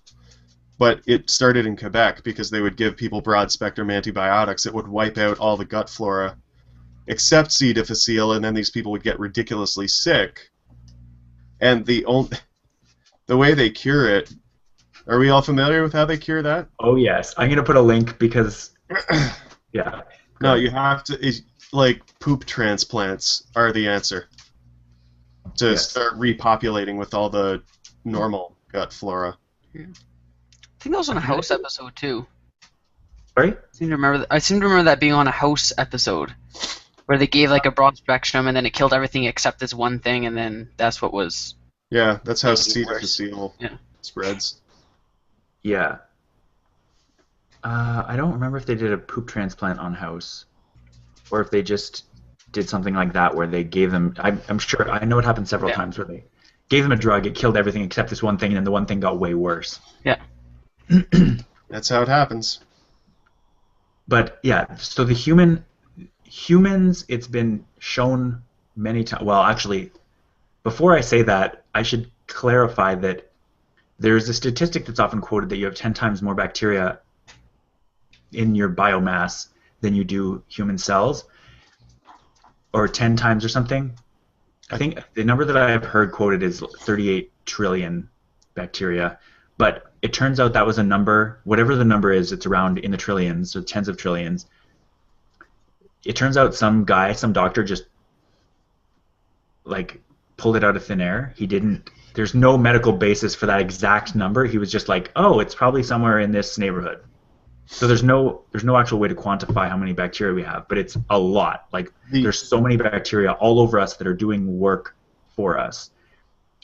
But it started in Quebec because they would give people broad-spectrum antibiotics that would wipe out all the gut flora except C. difficile, and then these people would get ridiculously sick. And the way they cure it, are we all familiar with how they cure that? Oh yes, I'm gonna put a link because yeah. No, you have to. Like poop transplants are the answer to start repopulating with all the normal gut flora. Yeah. I think that was on a House episode too. Sorry? I seem to remember that being on a House episode where they gave like a broad spectrum and then it killed everything except this one thing, and then that's what was. Yeah, that's how Making it C. worse. difficile Yeah. spreads. Yeah. I don't remember if they did a poop transplant on House, or if they just did something like that where they gave them. I'm sure I know it happened several times where they gave them a drug, it killed everything except this one thing, and then the one thing got way worse. Yeah. That's how it happens. But yeah, so the humans, it's been shown many times. Well, actually, before I say that, I should clarify that there's a statistic that's often quoted that you have 10 times more bacteria in your biomass than you do human cells, or 10 times or something. I think the number that I've heard quoted is 38 trillion bacteria, but it turns out that was a number, whatever the number is, it's around in the trillions, so tens of trillions. It turns out some doctor just like pulled it out of thin air. There's no medical basis for that exact number. He was just like, oh, it's probably somewhere in this neighborhood. So there's no actual way to quantify how many bacteria we have, but it's a lot. Like there's so many bacteria all over us that are doing work for us.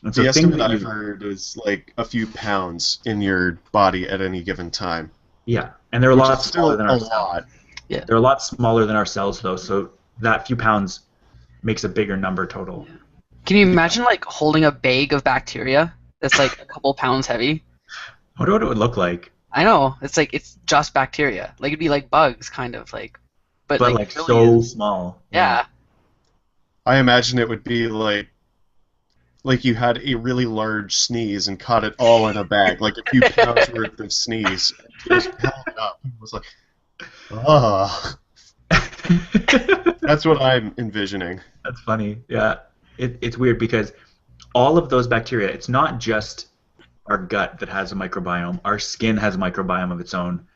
And so The estimate I've heard is like a few pounds in your body at any given time. Yeah, and they're a lot smaller than our cells. Yeah. They're a lot smaller than our cells, though. So that few pounds makes a bigger number total. Can you imagine like holding a bag of bacteria that's like a couple pounds heavy? I wonder what it would look like. I know. It's just bacteria. Like it'd be like bugs, kind of like. But like really so small. Yeah. I imagine it would be like you had a really large sneeze and caught it all in a bag, like a few pounds worth of sneeze. You just held it up and was like, ah. That's what I'm envisioning. That's funny. Yeah, it's weird because all of those bacteria, it's not just our gut that has a microbiome. Our skin has a microbiome of its own.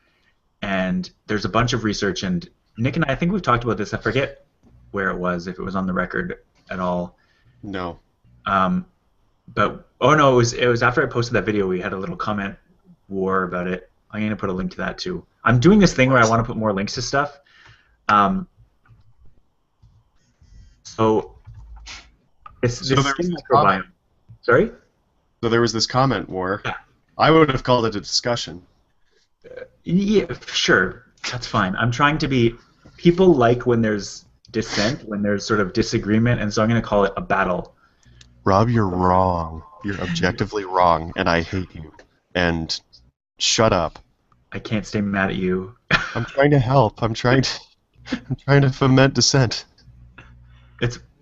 And there's a bunch of research, and Nick and I think we've talked about this. I forget where it was, if it was on the record at all. No. But oh no, it was after I posted that video. We had a little comment war about it I'm going to put a link to that too. I'm doing this thing where I want to put more links to stuff. So this skin microbiome. Sorry? So there was this comment war. Yeah. I would have called it a discussion. Yeah, sure. That's fine. I'm trying to be... People like when there's dissent, when there's sort of disagreement, and so I'm going to call it a battle. Rob, you're wrong. You're objectively wrong, and I hate you. And shut up. I can't stay mad at you. I'm trying to help. I'm trying to foment dissent.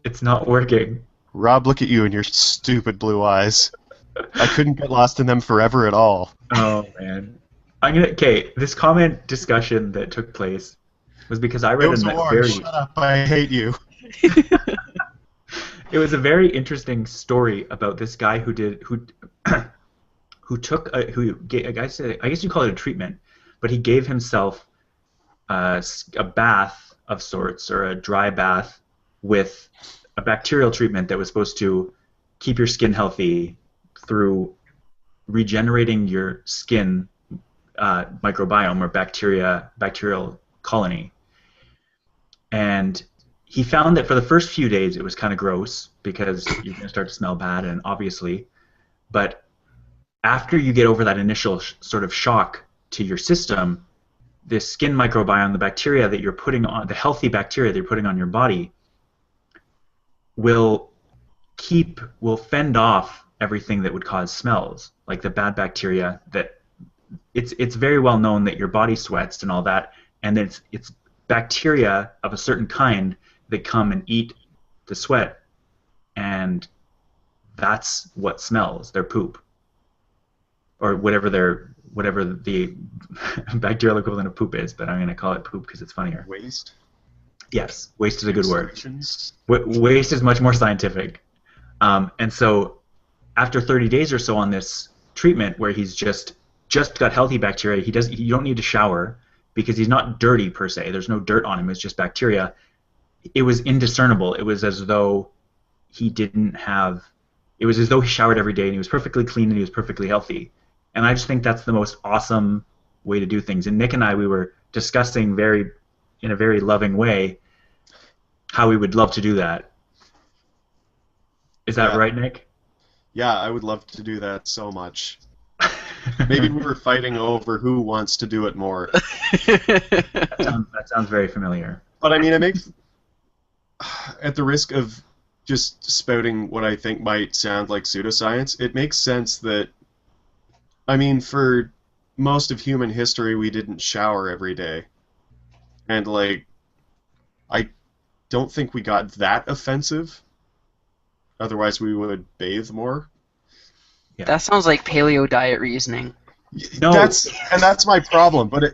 It's not working. Rob, look at you and your stupid blue eyes. I couldn't get lost in them forever at all. Oh man. Okay, this comment discussion that took place was because I read Shut up, I hate you. It was a very interesting story about this guy who I guess you call it a treatment, but he gave himself a bath of sorts, or a dry bath with a bacterial treatment that was supposed to keep your skin healthy through regenerating your skin microbiome or bacterial colony. And he found that for the first few days it was kind of gross because you're going to start to smell bad, and obviously, but after you get over that initial sort of shock to your system, the skin microbiome, the bacteria that you're putting on, the healthy bacteria that you're putting on your body, will fend off everything that would cause smells, like the bad bacteria. That it's very well known that your body sweats and all that, and it's bacteria of a certain kind that come and eat the sweat, and that's what smells. Their poop, or whatever the bacterial equivalent of poop is, but I'm going to call it poop because it's funnier. Waste? Yes, waste is a good word. Waste is much more scientific. And so after 30 days or so on this treatment where he's just got healthy bacteria, you don't need to shower because he's not dirty per se. There's no dirt on him. It's just bacteria. It was indiscernible. It was as though he showered every day and he was perfectly clean and he was perfectly healthy. And I just think that's the most awesome way to do things. And Nick and I, we were discussing in a very loving way how we would love to do that. Is that right, Nick? Yeah, I would love to do that so much. Maybe we were fighting over who wants to do it more. That sounds very familiar. But I mean, it makes, at the risk of just spouting what I think might sound like pseudoscience, it makes sense that, I mean, for most of human history, we didn't shower every day. And, like, I don't think we got that offensive. Otherwise, we would bathe more. Yeah. That sounds like paleo diet reasoning. No. That's my problem. But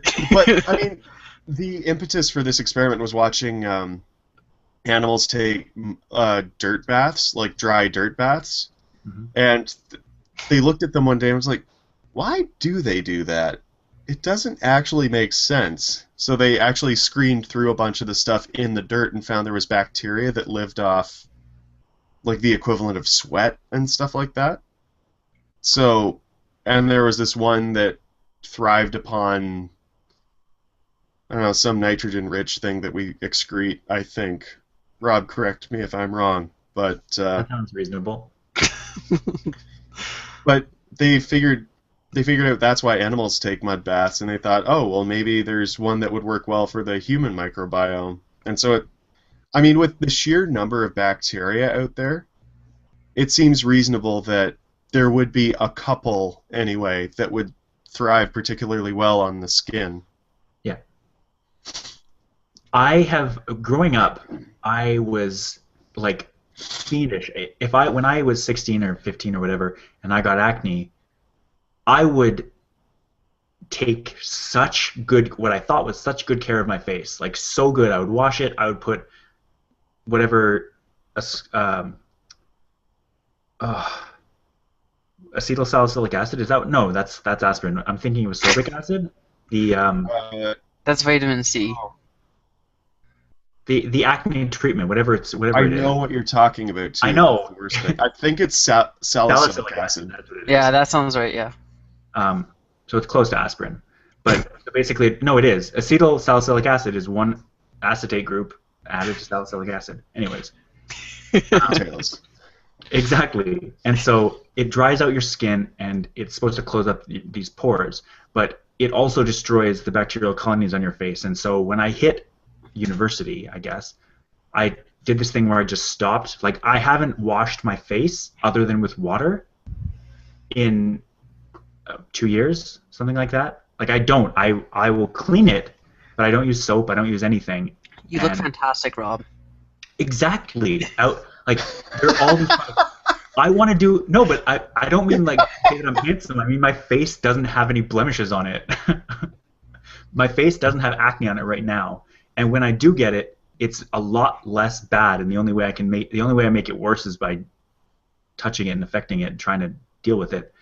I mean, the impetus for this experiment was watching animals take dirt baths, like dry dirt baths, and they looked at them one day and was like, why do they do that? It doesn't actually make sense. So they actually screened through a bunch of the stuff in the dirt and found there was bacteria that lived off, like, the equivalent of sweat and stuff like that. So, and there was this one that thrived upon, I don't know, some nitrogen-rich thing that we excrete, I think. Rob, correct me if I'm wrong, but... that sounds reasonable. But they figured out that's why animals take mud baths, and they thought, oh, well, maybe there's one that would work well for the human microbiome. And so, I mean, with the sheer number of bacteria out there, it seems reasonable that there would be a couple, anyway, that would thrive particularly well on the skin. Yeah. Growing up, I was, like, fiendish. When I was 16 or 15 or whatever, and I got acne, I would take what I thought was such good care of my face, like so good. I would wash it. I would put whatever acetylsalicylic acid. Is that no? That's aspirin. I'm thinking it was sorbic acid. That's vitamin C. The acne treatment, whatever it is. I know what you're talking about too. I know. I think it's salicylic acid. That's what it is. Yeah, that sounds right. Yeah. So it's close to aspirin, But basically, no, it is. Acetyl salicylic acid is one acetate group added to salicylic acid. Anyways. Potatoes. Exactly. And so it dries out your skin, and it's supposed to close up these pores, but it also destroys the bacterial colonies on your face. And so when I hit university, I guess, I did this thing where I just stopped. Like, I haven't washed my face other than with water in 2 years, something like that. Like, I don't. I will clean it, but I don't use soap. I don't use anything. You look fantastic, Rob. Exactly. Like, they're all these. I want to do no, but I don't mean like say that I'm handsome. I mean my face doesn't have any blemishes on it. My face doesn't have acne on it right now, and when I do get it, it's a lot less bad. And the only way I make it worse is by touching it and affecting it and trying to deal with it.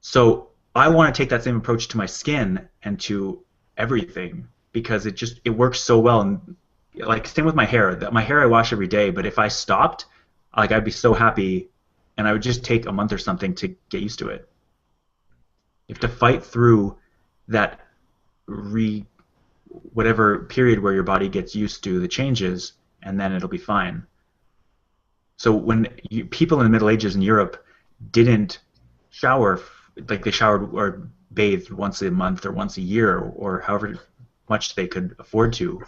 So I want to take that same approach to my skin and to everything because it works so well. And like same with my hair. My hair I wash every day, but if I stopped, like I'd be so happy, and I would just take a month or something to get used to it. You have to fight through that whatever period where your body gets used to the changes, and then it'll be fine. So when people in the Middle Ages in Europe didn't shower, like they showered or bathed once a month or once a year or however much they could afford to.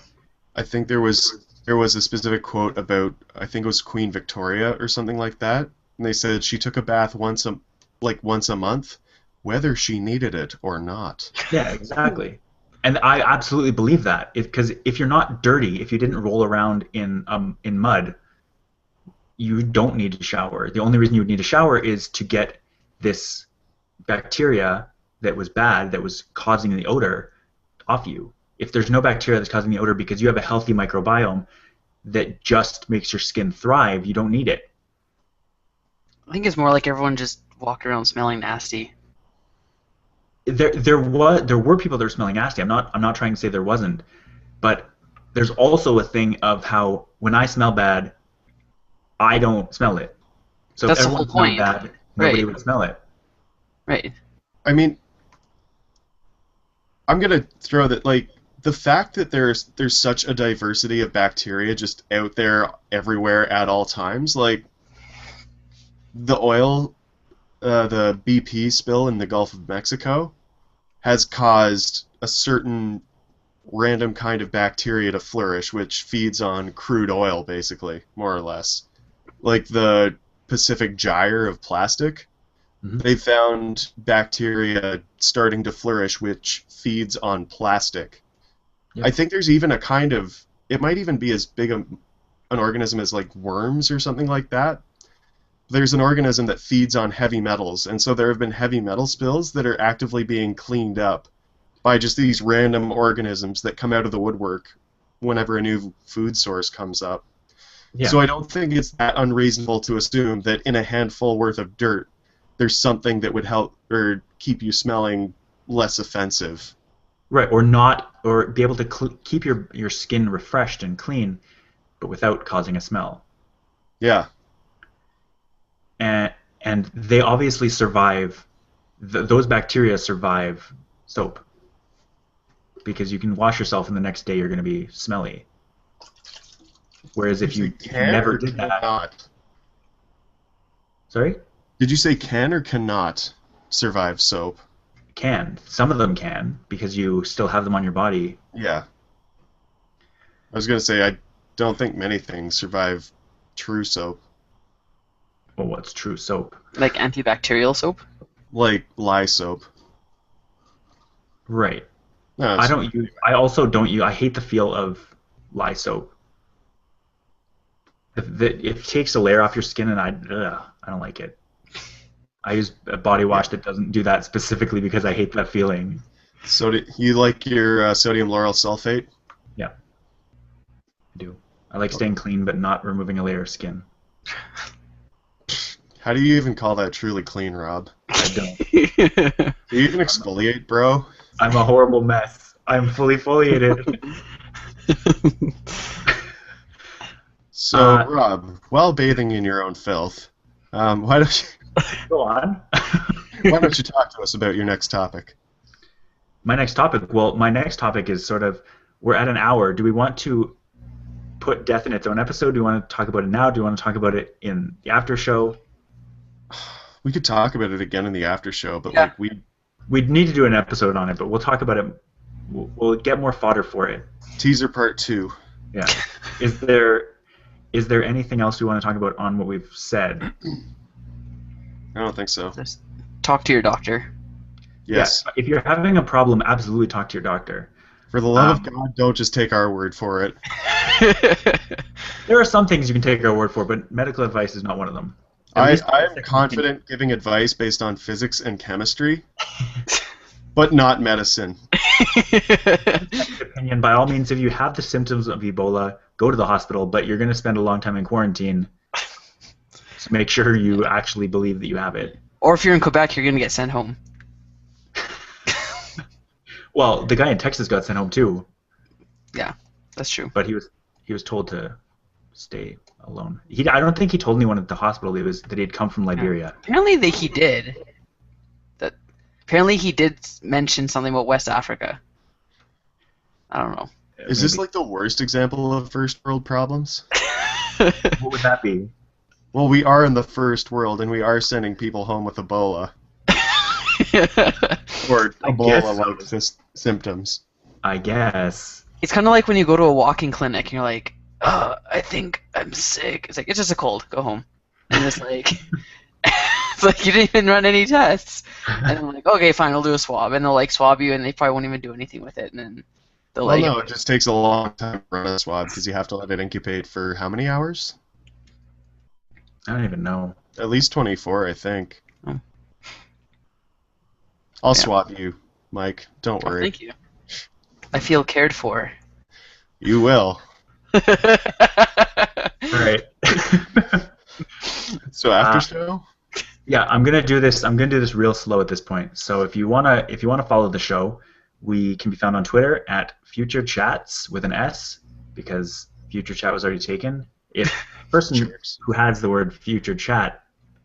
I think there was a specific quote about, I think it was Queen Victoria or something like that, and they said she took a bath once a month, whether she needed it or not. Yeah, exactly. And I absolutely believe that, because if you're not dirty, if you didn't roll around in mud, you don't need to shower. The only reason you would need to shower is to get this bacteria that was bad, that was causing the odor, off you. If there's no bacteria that's causing the odor because you have a healthy microbiome that just makes your skin thrive, you don't need it. I think it's more like everyone just walked around smelling nasty. There were people that were smelling nasty. I'm not trying to say there wasn't, but there's also a thing of how when I smell bad, I don't smell it. So That's if the whole everyone smelled point. bad, nobody Right. would smell it. Right. I mean, I'm gonna throw that, like, the fact that there's such a diversity of bacteria just out there everywhere at all times, like the BP spill in the Gulf of Mexico has caused a certain random kind of bacteria to flourish, which feeds on crude oil, basically, more or less. Like the Pacific gyre of plastic, they found bacteria starting to flourish, which feeds on plastic. Yep. I think there's even a kind of, it might even be as big an organism as like worms or something like that. There's an organism that feeds on heavy metals, and so there have been heavy metal spills that are actively being cleaned up by just these random organisms that come out of the woodwork whenever a new food source comes up. Yeah. So I don't think it's that unreasonable to assume that in a handful worth of dirt, there's something that would help or keep you smelling less offensive. Right, or be able to keep your skin refreshed and clean, but without causing a smell. Yeah. And they obviously survive. Those bacteria survive soap, because you can wash yourself and the next day you're going to be smelly. Whereas if you never did that, cannot. Sorry? Did you say can or cannot survive soap? Can. Some of them can, because you still have them on your body. Yeah. I was going to say, I don't think many things survive true soap. Well, what's true soap? Like antibacterial soap? Like lye soap. Right. No, I also don't use. I hate the feel of lye soap. It takes a layer off your skin, and I don't like it. I use a body wash that doesn't do that specifically because I hate that feeling. So you like your sodium lauryl sulfate? Yeah, I do. I like staying clean but not removing a layer of skin. How do you even call that truly clean, Rob? I don't. Do you even exfoliate, bro? I'm a horrible mess. I'm fully foliated. So, Rob, while bathing in your own filth, why don't you Go on. why don't you talk to us about your next topic? my next topic. Well, my next topic is sort of, we're at an hour. Do we want to put death in its own episode? Do we want to talk about it now? Do we want to talk about it in the after show? We could talk about it again in the after show, but Yeah. We'd need to do an episode on it, but we'll talk about it. We'll get more fodder for it. teaser part 2. Yeah. Is there anything else we want to talk about on what we've said? I don't think so. Just talk to your doctor. Yes. Yeah, if you're having a problem, absolutely talk to your doctor. For the love of God, don't just take our word for it. There are some things you can take our word for, but medical advice is not one of them. I am confident giving advice based on physics and chemistry, but not medicine. Opinion, by all means, if you have the symptoms of Ebola, go to the hospital, but you're going to spend a long time in quarantine. So make sure you actually believe that you have it. Or if you're in Quebec, you're going to get sent home. Well, the guy in Texas got sent home too, Yeah, that's true. but he was told to stay alone. I don't think he told anyone at the hospital that he had come from Liberia. Apparently he did. Apparently he did mention something about West Africa. I don't know. Is this like the worst example of first world problems? What would that be? Well, we are in the first world, and we are sending people home with Ebola. Or Ebola-like symptoms. I guess. It's kind of like when you go to a walk-in clinic and you're like, I think I'm sick. It's like, it's just a cold. Go home. And it's like, it's like you didn't even run any tests. And I'm like, okay, fine, I'll do a swab. And they'll like swab you, and they probably won't even do anything with it. And then they'll Well, no, it just takes a long time to run a swab because you have to let it incubate for how many hours? I don't even know. At least 24, I think. Oh. I'll swab you, Mike. Don't Oh, worry. thank you. I feel cared for. You will. All right. So after show? Yeah, I'm gonna do this. I'm gonna do this real slow at this point. So if you wanna follow the show, we can be found on Twitter at Future Chats with an S, because Future Chat was already taken. If the person who has the word Future Chat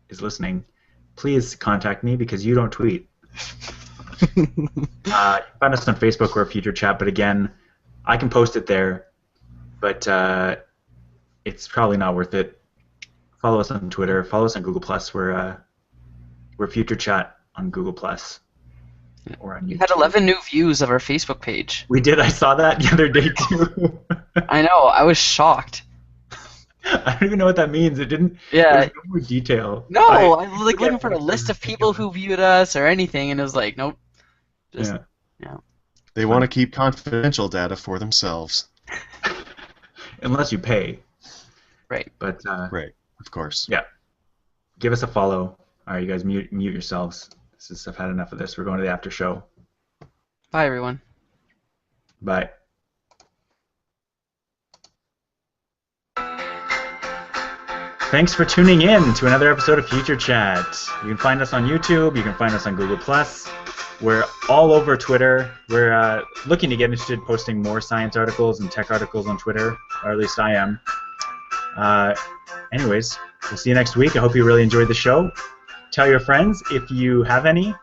is listening, please contact me because you don't tweet. You can find us on Facebook or Future Chat, but again, I can post it there, but it's probably not worth it. Follow us on Twitter. Follow us on Google Plus. We're Future Chat on Google Plus. Or on YouTube. We had 11 new views of our Facebook page. We did. I saw that the other day too. I know. I was shocked. I don't even know what that means. It didn't. Yeah. There's no more detail. No, I was like forget looking for a what list it of people who viewed us or anything, and it was like, nope. Just, Yeah. They want to keep confidential data for themselves. Unless you pay. Right. But Right, of course. yeah. Give us a follow. All right, you guys mute yourselves. I've had enough of this. We're going to the after show. Bye, everyone. Bye. Thanks for tuning in to another episode of Future Chat. You can find us on YouTube. You can find us on Google+. We're all over Twitter. We're looking to get interested posting more science articles and tech articles on Twitter, or at least I am. Anyways, we'll see you next week. I hope you really enjoyed the show. Tell your friends if you have any.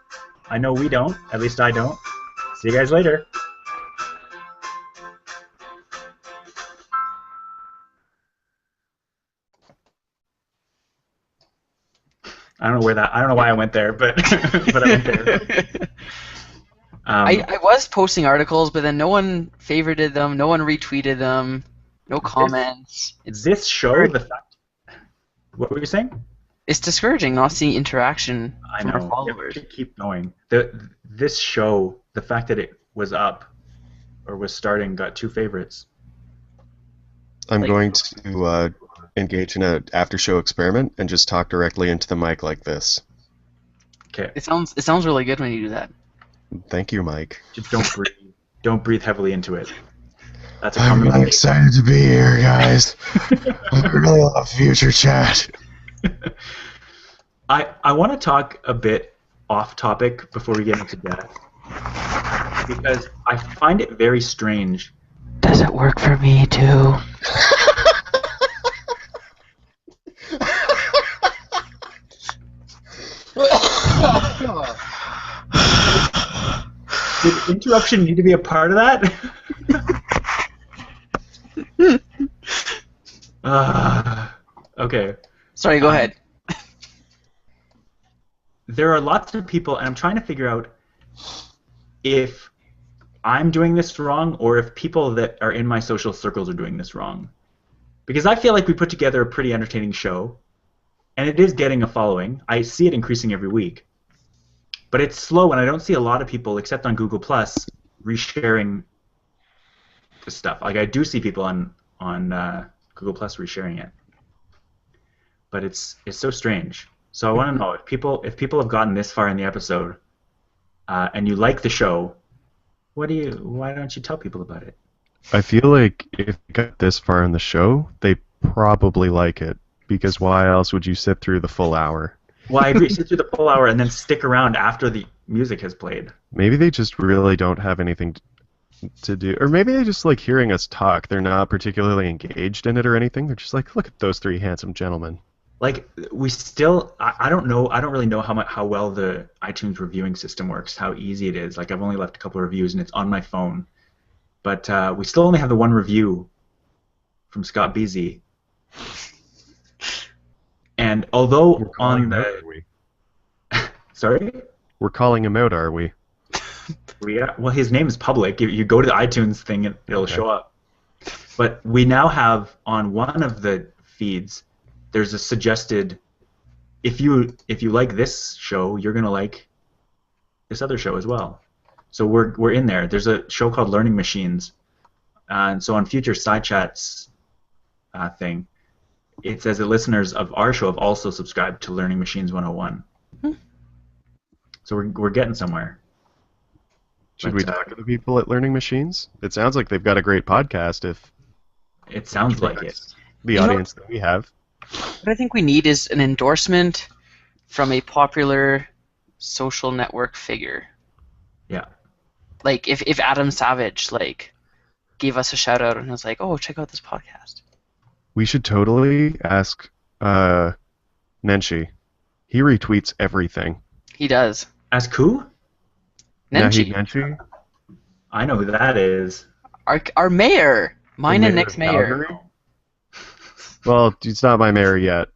I know we don't. At least I don't. See you guys later. I don't know why I went there, but but I went there. I was posting articles, but then no one favorited them, no one retweeted them, no comments. This show, the fact. What were you saying? It's discouraging not seeing interaction from our Yeah, followers. we should keep going. This show, the fact that it was up or was starting, got 2 favorites. I'm going to engage in an after-show experiment and just talk directly into the mic like this. Okay. It sounds really good when you do that. Thank you, Mike. Just don't breathe. Don't breathe heavily into it. That's a I'm common really excited to be here, guys. I really love Future Chat. I want to talk a bit off topic before we get into death, because I find it very strange. Does it work for me too? Did interruption need to be a part of that? Okay. Sorry, go ahead. There are lots of people, and I'm trying to figure out if I'm doing this wrong or if people that are in my social circles are doing this wrong. Because I feel like we put together a pretty entertaining show, and it is getting a following. I see it increasing every week. But it's slow, and I don't see a lot of people, except on Google+, resharing the stuff. Like, I do see people on Google+ resharing it. But it's so strange. So I want to know if people have gotten this far in the episode, and you like the show, why don't you tell people about it? I feel like if you got this far in the show, they probably like it, because why else would you sit through the full hour? Well, I agree. Sit through the full hour and then stick around after the music has played. Maybe they just really don't have anything to do, or maybe they just like hearing us talk. They're not particularly engaged in it or anything. They're just like, look at those three handsome gentlemen. Like, we still, I don't know, I don't really know how well the iTunes reviewing system works, how easy it is. Like, I've only left a couple of reviews and it's on my phone. But we still only have the one review from Scott Beasy. And although on the... Are we? Sorry? We're calling him out, are we? Well, his name is public. You go to the iTunes thing and it'll show up. But we now have on one of the feeds, there's a suggested, if you like this show, you're gonna like this other show as well. So we're in there. There's a show called Learning Machines, and so on future side chats thing, it says that listeners of our show have also subscribed to Learning Machines 101. So we're getting somewhere. Should we talk to the people at Learning Machines? It sounds like they've got a great podcast. If it sounds like it, the audience that we have. What I think we need is an endorsement from a popular social network figure. Yeah. Like if Adam Savage like gave us a shout out and was like, "Oh, check out this podcast." We should totally ask Nenshi. He retweets everything. He does. Ask who? Nenshi. Nenshi? I know who that is. Our mayor. Mine and mayor Nick's of mayor. Calgary? Well, he's not my mayor yet.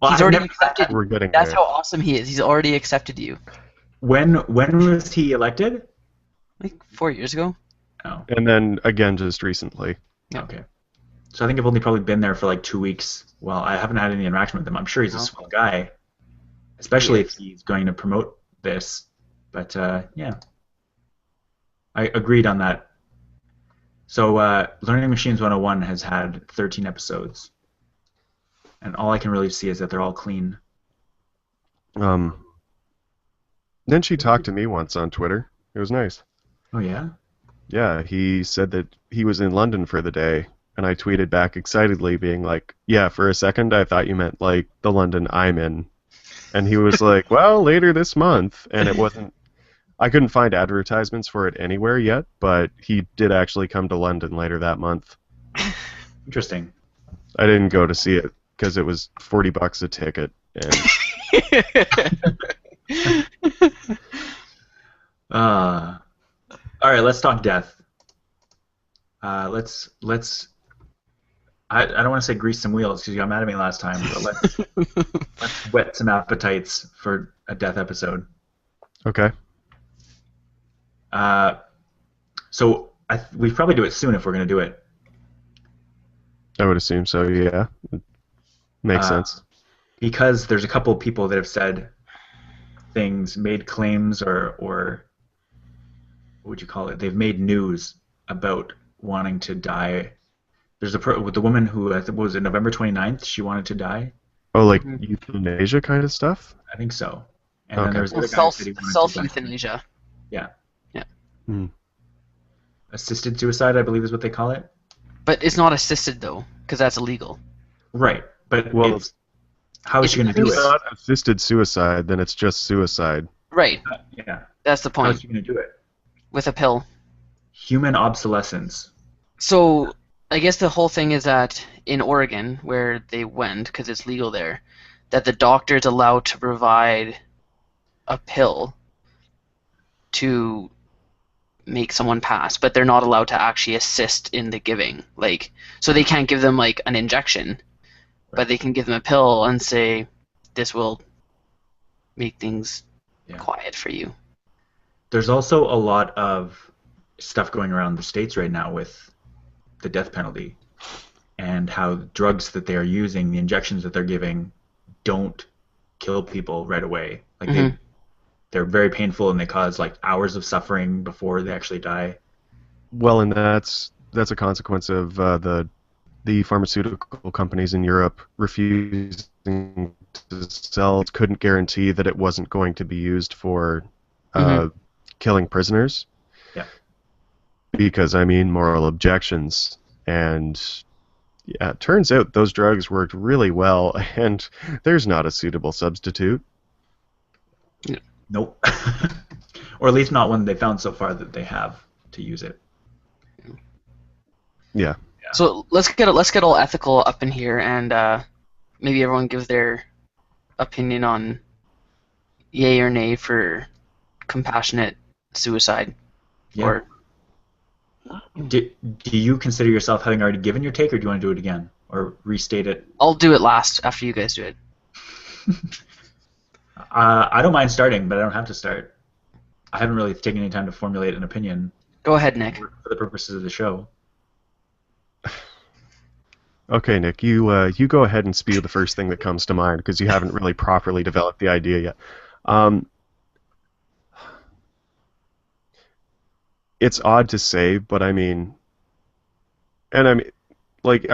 Well, He's already accepted. We're getting That's there. how awesome he is. He's already accepted you. When was he elected? Like 4 years ago. Oh. And then again just recently. Yeah. Okay. So I think I've only probably been there for like 2 weeks. Well, I haven't had any interaction with him. I'm sure he's a swell guy, especially if he's going to promote this. But yeah, I agreed on that. So Learning Machines 101 has had 13 episodes, and all I can really see is that they're all clean. Nenshi talked to me once on Twitter. It was nice. Oh yeah? Yeah, he said that he was in London for the day, and I tweeted back excitedly being like, yeah, for a second I thought you meant like the London I'm in. And he was like, well, later this month. And it wasn't, I couldn't find advertisements for it anywhere yet, but he did actually come to London later that month. Interesting. I didn't go to see it because it was $40 a ticket. And all right, let's talk death. Let's. I don't want to say grease some wheels because you got mad at me last time, but let's whet some appetites for a death episode. okay. So we probably do it soon if we're going to do it. I would assume so, yeah. Makes sense. Because there's a couple of people that have said things, made claims, or what would you call it? They've made news about wanting to die. There's with the woman who, I think, was it November 29th? She wanted to die. Oh, like euthanasia kind of stuff? I think so. And Okay. then there was the other guy who said he wanted to die. Self-euthanasia. Yeah. Yeah. Assisted suicide, I believe, is what they call it. But it's not assisted though, because that's illegal. Right, but Well, how is she going to do If it's it? not assisted suicide, then it's just suicide. Right. Yeah. That's the How is point. she going to do it? With a pill. Human obsolescence. So I guess the whole thing is that in Oregon, where they went, because it's legal there, that the doctor's allowed to provide a pill to make someone pass, but they're not allowed to actually assist in the giving. Like, so they can't give them like an injection, but they can give them a pill and say, this will make things quiet for you. There's also a lot of stuff going around the States right now with the death penalty and how drugs that they are using, the injections that they're giving, don't kill people right away. Like they're very painful and they cause like hours of suffering before they actually die. Well, and that's a consequence of the pharmaceutical companies in Europe refusing to sell. Couldn't guarantee that it wasn't going to be used for killing prisoners. Yeah. Because, I mean, moral objections. And yeah, it turns out those drugs worked really well, and there's not a suitable substitute. Nope. Or at least not one they found so far that they have to use it. Yeah. So let's get all ethical up in here, and maybe everyone gives their opinion on yay or nay for compassionate suicide. Yeah. Or do you consider yourself having already given your take, or do you want to do it again or restate it? I'll do it last after you guys do it. I don't mind starting, but I don't have to start. I haven't really taken any time to formulate an opinion. Go ahead, Nick. For the purposes of the show. Okay, Nick, you go ahead and spew the first thing that comes to mind, because you haven't really properly developed the idea yet. It's odd to say, but I mean, like,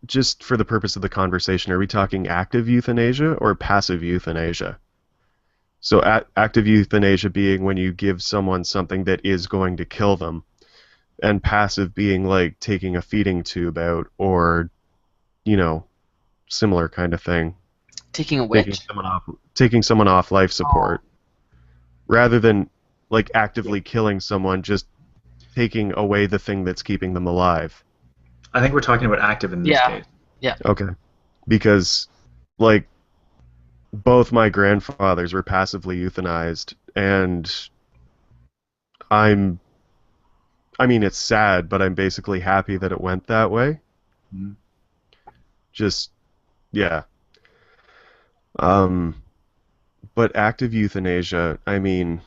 just for the purpose of the conversation, are we talking active euthanasia or passive euthanasia? So active euthanasia being when you give someone something that is going to kill them, and passive being like taking a feeding tube out, or, you know, similar kind of thing. Taking a witch. Taking someone off life support, rather than like actively killing someone, just taking away the thing that's keeping them alive. I think we're talking about active in this case. Yeah. Okay. Because, like, both my grandfathers were passively euthanized, and I mean, it's sad, but I'm basically happy that it went that way. Mm-hmm. Just, yeah. But active euthanasia, I mean,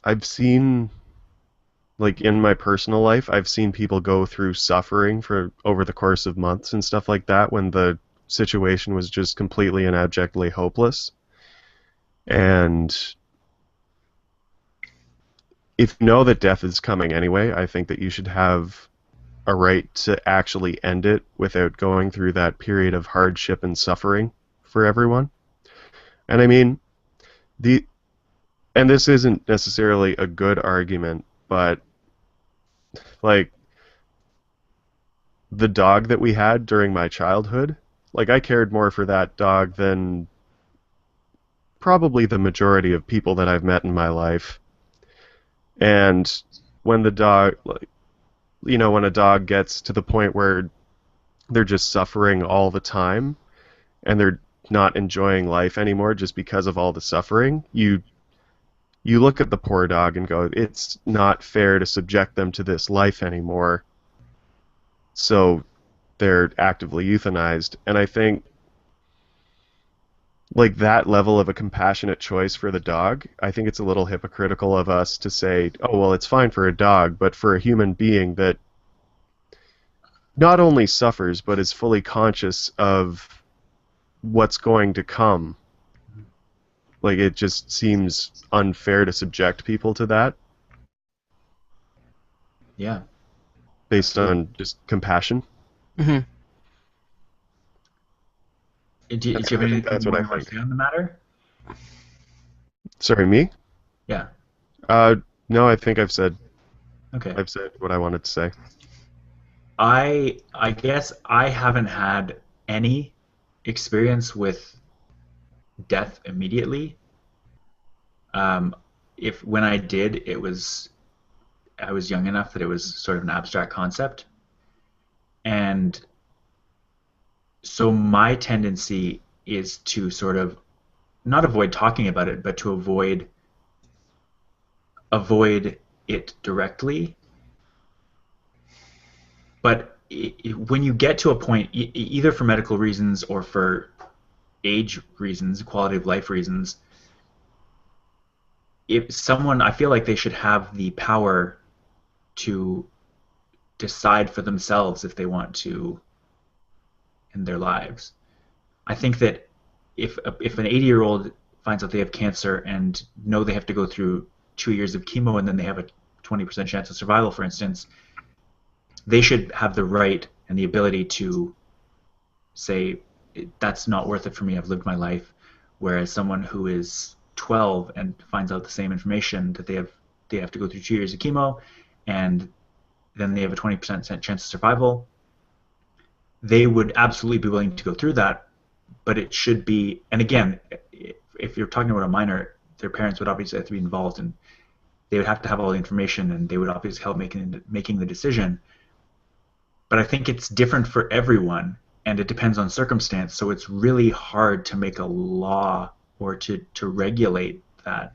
I've seen, like, in my personal life, I've seen people go through suffering for over the course of months and stuff like that when the situation was just completely and abjectly hopeless. And if you know that death is coming anyway, I think that you should have a right to actually end it without going through that period of hardship and suffering for everyone. And I mean, and this isn't necessarily a good argument, but like the dog that we had during my childhood, like I cared more for that dog than probably the majority of people that I've met in my life. And when the dog, like, you know, when a dog gets to the point where they're just suffering all the time and they're not enjoying life anymore just because of all the suffering, you look at the poor dog and go, it's not fair to subject them to this life anymore. So they're actively euthanized. And I think, like, that level of a compassionate choice for the dog, I think it's a little hypocritical of us to say, oh, well, it's fine for a dog, but for a human being that not only suffers, but is fully conscious of what's going to come. Like, it just seems unfair to subject people to that. Yeah. Based on just compassion. Mm-hmm. Do you have anything more you want to say on the matter? Sorry, me? Yeah. No, I think I've said what I wanted to say. I guess I haven't had any experience with death immediately. When I did, I was young enough that it was sort of an abstract concept. And so my tendency is to sort of not avoid talking about it, but to avoid avoid it directly, but when you get to a point, either for medical reasons or for age reasons, quality of life reasons, if someone, I feel like they should have the power to decide for themselves if they want to end their lives. I think that if an 80-year-old finds out they have cancer and know they have to go through 2 years of chemo and then they have a 20% chance of survival, for instance, they should have the right and the ability to say, that's not worth it for me, I've lived my life. Whereas someone who is 12 and finds out the same information, that they have to go through 2 years of chemo and then they have a 20% chance of survival, they would absolutely be willing to go through that, but it should be, and again, if you're talking about a minor, their parents would obviously have to be involved and they would have to have all the information and they would obviously help making the decision. But I think it's different for everyone and it depends on circumstance, so it's really hard to make a law or to regulate that.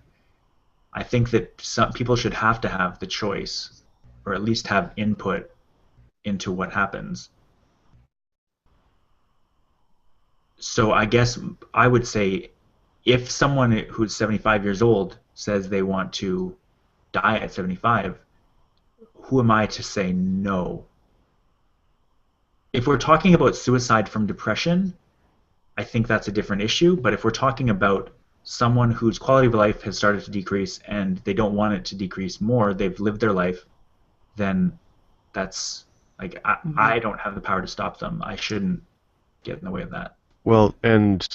I think that some people should have to have the choice or at least have input into what happens. So I guess I would say if someone who's 75 years old says they want to die at 75, who am I to say no? If we're talking about suicide from depression, I think that's a different issue. But if we're talking about someone whose quality of life has started to decrease and they don't want it to decrease more, they've lived their life, then that's like I don't have the power to stop them. I shouldn't get in the way of that. Well, and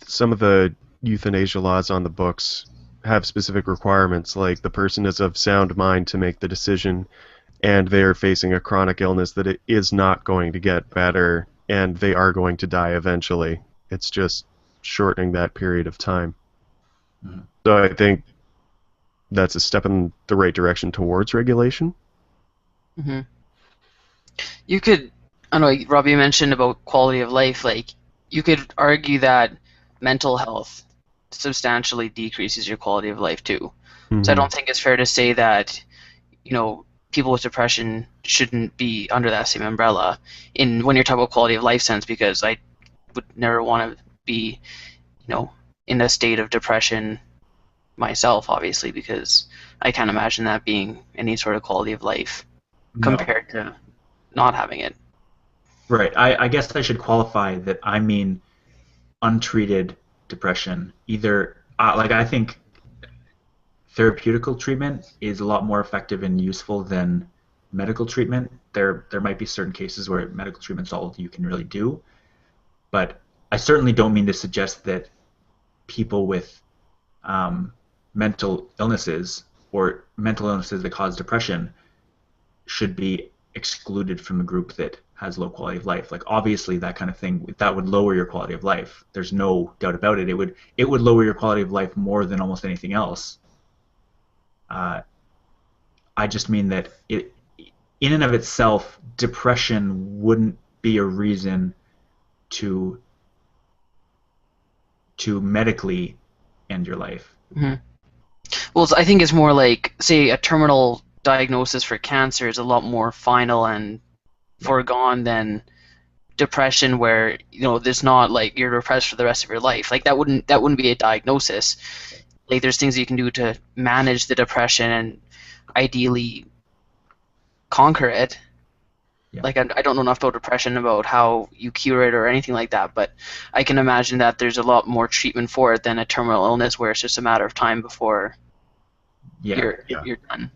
some of the euthanasia laws on the books have specific requirements, like the person is of sound mind to make the decision, and they are facing a chronic illness that it is not going to get better, and they are going to die eventually. It's just shortening that period of time. Mm-hmm. So I think that's a step in the right direction towards regulation. Mm-hmm. You could, I know, Robbie, you mentioned about quality of life. Like, you could argue that mental health substantially decreases your quality of life too. Mm-hmm. So I don't think it's fair to say that, people with depression shouldn't be under that same umbrella when you're talking about quality of life sense, because I would never want to be, in a state of depression myself, obviously, because I can't imagine that being any sort of quality of life compared to not having it. Right. I guess I should qualify that I mean untreated depression. Either, I think therapeutical treatment is a lot more effective and useful than medical treatment. There might be certain cases where medical treatment's all you can really do, but I certainly don't mean to suggest that people with mental illnesses or mental illnesses that cause depression should be excluded from a group that has low quality of life. Like, obviously that kind of thing, that would lower your quality of life. There's no doubt about it. It would lower your quality of life more than almost anything else. I just mean that in and of itself, depression wouldn't be a reason to medically end your life. Mm-hmm. Well, I think it's more like, say, a terminal diagnosis for cancer is a lot more final and foregone than depression, where there's not like you're depressed for the rest of your life. Like that wouldn't be a diagnosis. Like, there's things you can do to manage the depression and ideally conquer it. Yeah. Like, I don't know enough about depression, about how you cure it or anything like that, but I can imagine that there's a lot more treatment for it than a terminal illness where it's just a matter of time before you're done.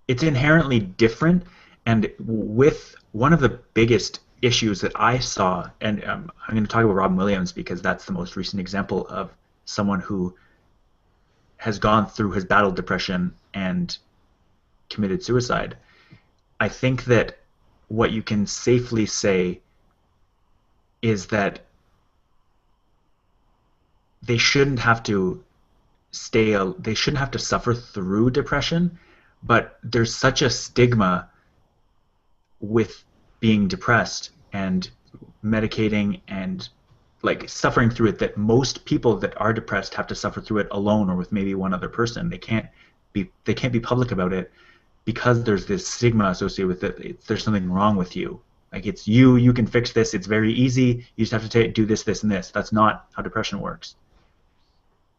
It's inherently different, and with one of the biggest issues that I saw, and I'm going to talk about Robin Williams because that's the most recent example of someone who has gone through, has battled depression and committed suicide. I think that what you can safely say is that they shouldn't have to suffer through depression, but there's such a stigma with being depressed and medicating and like suffering through it, that most people that are depressed have to suffer through it alone or with maybe one other person. They can't be public about it because there's this stigma associated with it. There's something wrong with you. Like, it's you can fix this. It's very easy. You just have to do this, this, and this. That's not how depression works.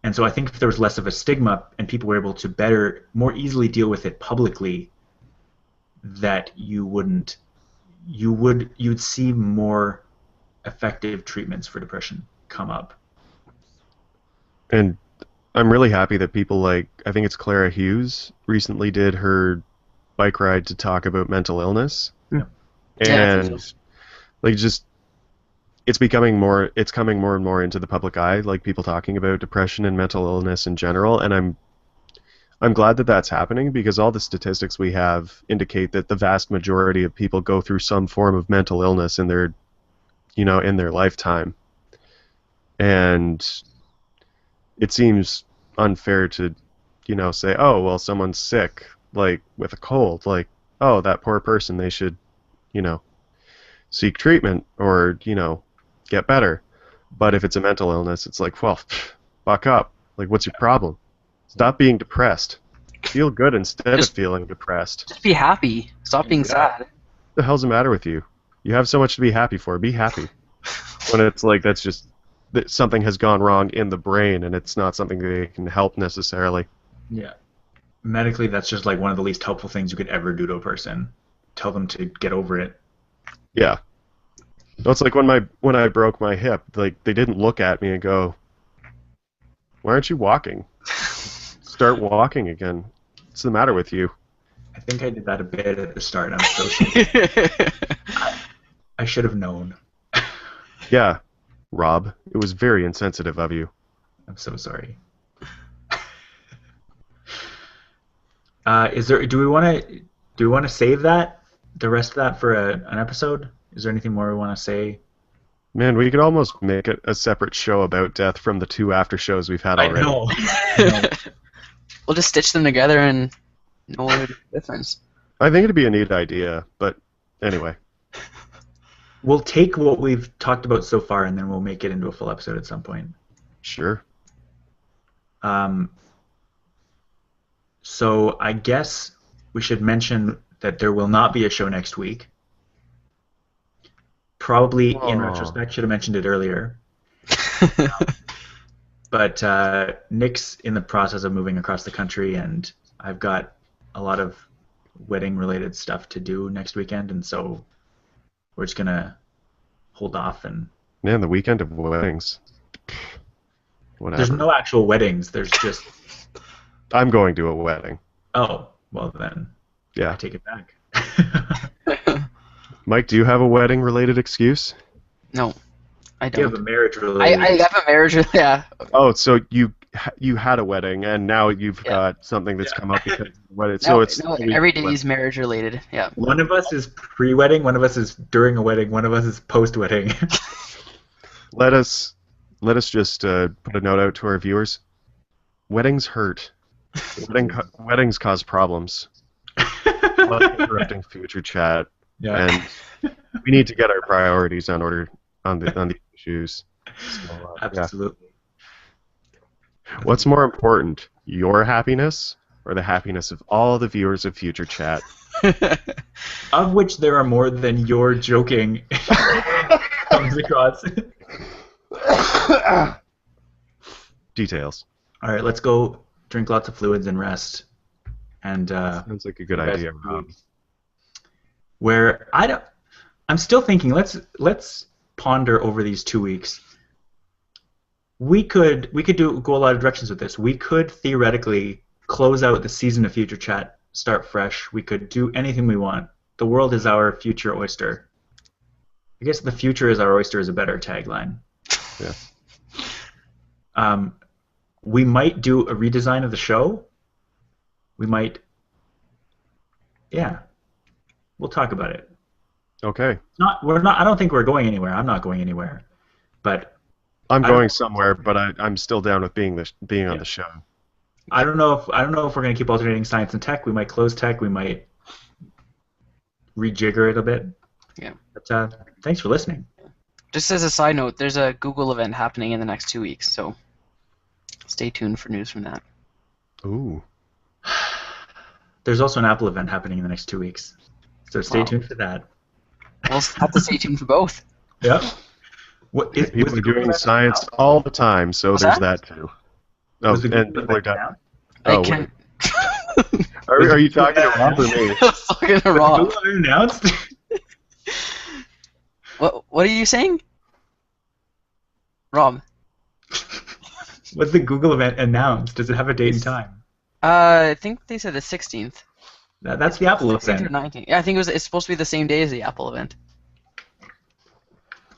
And so I think if there was less of a stigma and people were able to more easily deal with it publicly, that you'd see more effective treatments for depression come up. And I'm really happy that people like, I think it's Clara Hughes, recently did her bike ride to talk about mental illness. Yeah. And like, just it's coming more and more into the public eye, like people talking about depression and mental illness in general, and I'm glad that that's happening, because all the statistics we have indicate that the vast majority of people go through some form of mental illness in their lifetime. And it seems unfair to, say, oh, well, someone's sick, like, with a cold, like, oh, that poor person, they should, seek treatment or, get better. But if it's a mental illness, it's like, well, buck up. Like, what's your problem? Stop being depressed. Feel good instead of feeling depressed. Just be happy. Stop being sad. What the hell's the matter with you? You have so much to be happy for. Be happy. When it's like, that's just that something has gone wrong in the brain, and it's not something they can help necessarily. Yeah. Medically, that's just like one of the least helpful things you could ever do to a person. Tell them to get over it. Yeah. So it's like when I broke my hip, like, they didn't look at me and go, "Why aren't you walking? Start walking again. What's the matter with you?" I think I did that a bit at the start. I'm so sorry. I should have known. Yeah, Rob, it was very insensitive of you. I'm so sorry. Do we want to save the rest of that for an episode? Is there anything more we want to say? Man, we could almost make it a separate show about death from the 2 after shows we've had already. I know. We'll just stitch them together and know the difference. I think it'd be a neat idea, but anyway. We'll take what we've talked about so far, and then we'll make it into a full episode at some point. Sure. So I guess we should mention that there will not be a show next week. Probably, in retrospect, should have mentioned it earlier. But Nick's in the process of moving across the country, and I've got a lot of wedding-related stuff to do next weekend, and so we're just gonna hold off. And Man, the weekend of weddings. Whatever. there's no actual weddings. There's just. I'm going to a wedding. Oh, well then. Yeah. I take it back. Mike, do you have a wedding-related excuse? No, I You don't. have a marriage-related. I have a marriage. Yeah. Oh, so you had a wedding, and now you've got something that's come up because of the wedding. So No, every day is marriage related. Yeah. One of us is pre-wedding, one of us is during a wedding, one of us is post-wedding. Let us just put a note out to our viewers. Weddings hurt. Weddings cause problems. Like interrupting future chat. Yeah. And we need to get our priorities on the issues. So, Absolutely. Yeah. What's more important, your happiness or the happiness of all the viewers of future chat? Of which there are more than your joking comes across. Details. All right, let's go drink lots of fluids and rest. And Sounds like a good idea, Rob. I'm still thinking. Let's ponder over these 2 weeks. We could go a lot of directions with this. We could theoretically close out the season of Future Chat, start fresh. We could do anything we want. The world is our future oyster. I guess the future is our oyster is a better tagline. Yeah. We might do a redesign of the show. We might. Yeah. We'll talk about it. Okay. We're not. I don't think we're going anywhere. I'm not going anywhere. But I'm going somewhere, but I'm still down with being on the show. I don't know if we're going to keep alternating science and tech. We might close tech. We might rejigger it a bit. Yeah. But thanks for listening. Just as a side note, there's a Google event happening in the next 2 weeks, so stay tuned for news from that. Ooh. There's also an Apple event happening in the next 2 weeks, so stay Wow. tuned for that. We'll have to stay tuned for both. Yep. What is, was People the are Google doing event science announced? all the time, so What's there's that? that too. Oh, Was the and Google people are event done. announced? I Oh, can't. Are you talking to Rob or me? Fucking Was the Rob. Google event announced? What are you saying? Rob. Was the Google event announced? Does it have a date and It's- time? I think they said the 16th. That's the Apple 16th or event. 19th. Yeah, I think it's supposed to be the same day as the Apple event.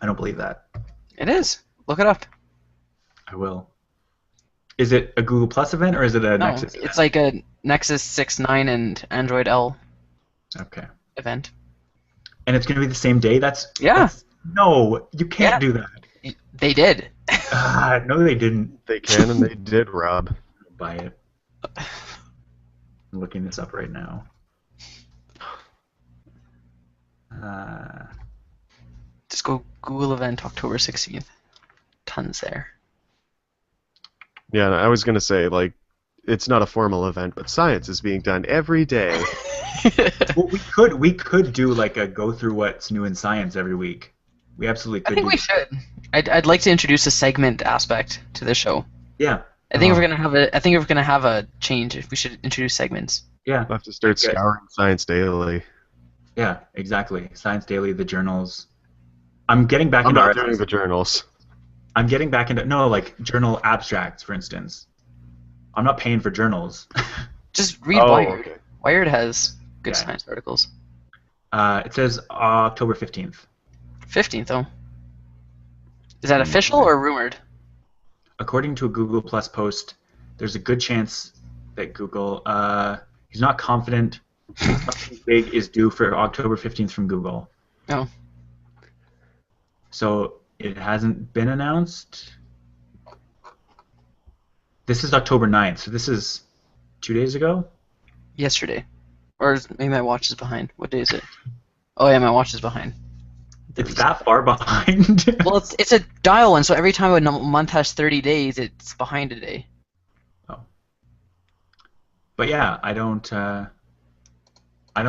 I don't believe that. It is. Look it up. I will. Is it a Google Plus event or is it a No, Nexus event? it's like a Nexus 6.9 and Android L Okay. event. And it's going to be the same day? Yeah. No, you can't Yeah. do that. They did. No, they didn't. They can and they did, Rob. Buy it. I'm looking this up right now. Just go Google event October 16th. Tons there. Yeah, I was gonna say like it's not a formal event, but science is being done every day. Well, we could do like a go through what's new in science every week. We absolutely I could. think we should. I'd like to introduce a segment aspect to the show. Yeah. I think if we're gonna have a change, we should introduce segments. Yeah. I'll have to start Okay. scouring Science Daily. Yeah. Exactly. Science Daily, the journals. I'm getting back I'm into not RSS. doing the journals. I'm getting back into like journal abstracts, for instance. I'm not paying for journals. Just read Oh, Wired. okay. Wired has good Yeah. science articles. It says October 15th. 15th though. Is that official or rumored? According to a Google Plus post, there's a good chance that Google, he's not confident something big is due for October 15th from Google. No. So it hasn't been announced. This is October 9th, so this is 2 days ago? Yesterday. Or maybe my watch is behind. What day is it? Oh yeah, my watch is behind. It's that far behind? Well, it's a dial one, so every time a month has 30 days, it's behind a day. But yeah, I don't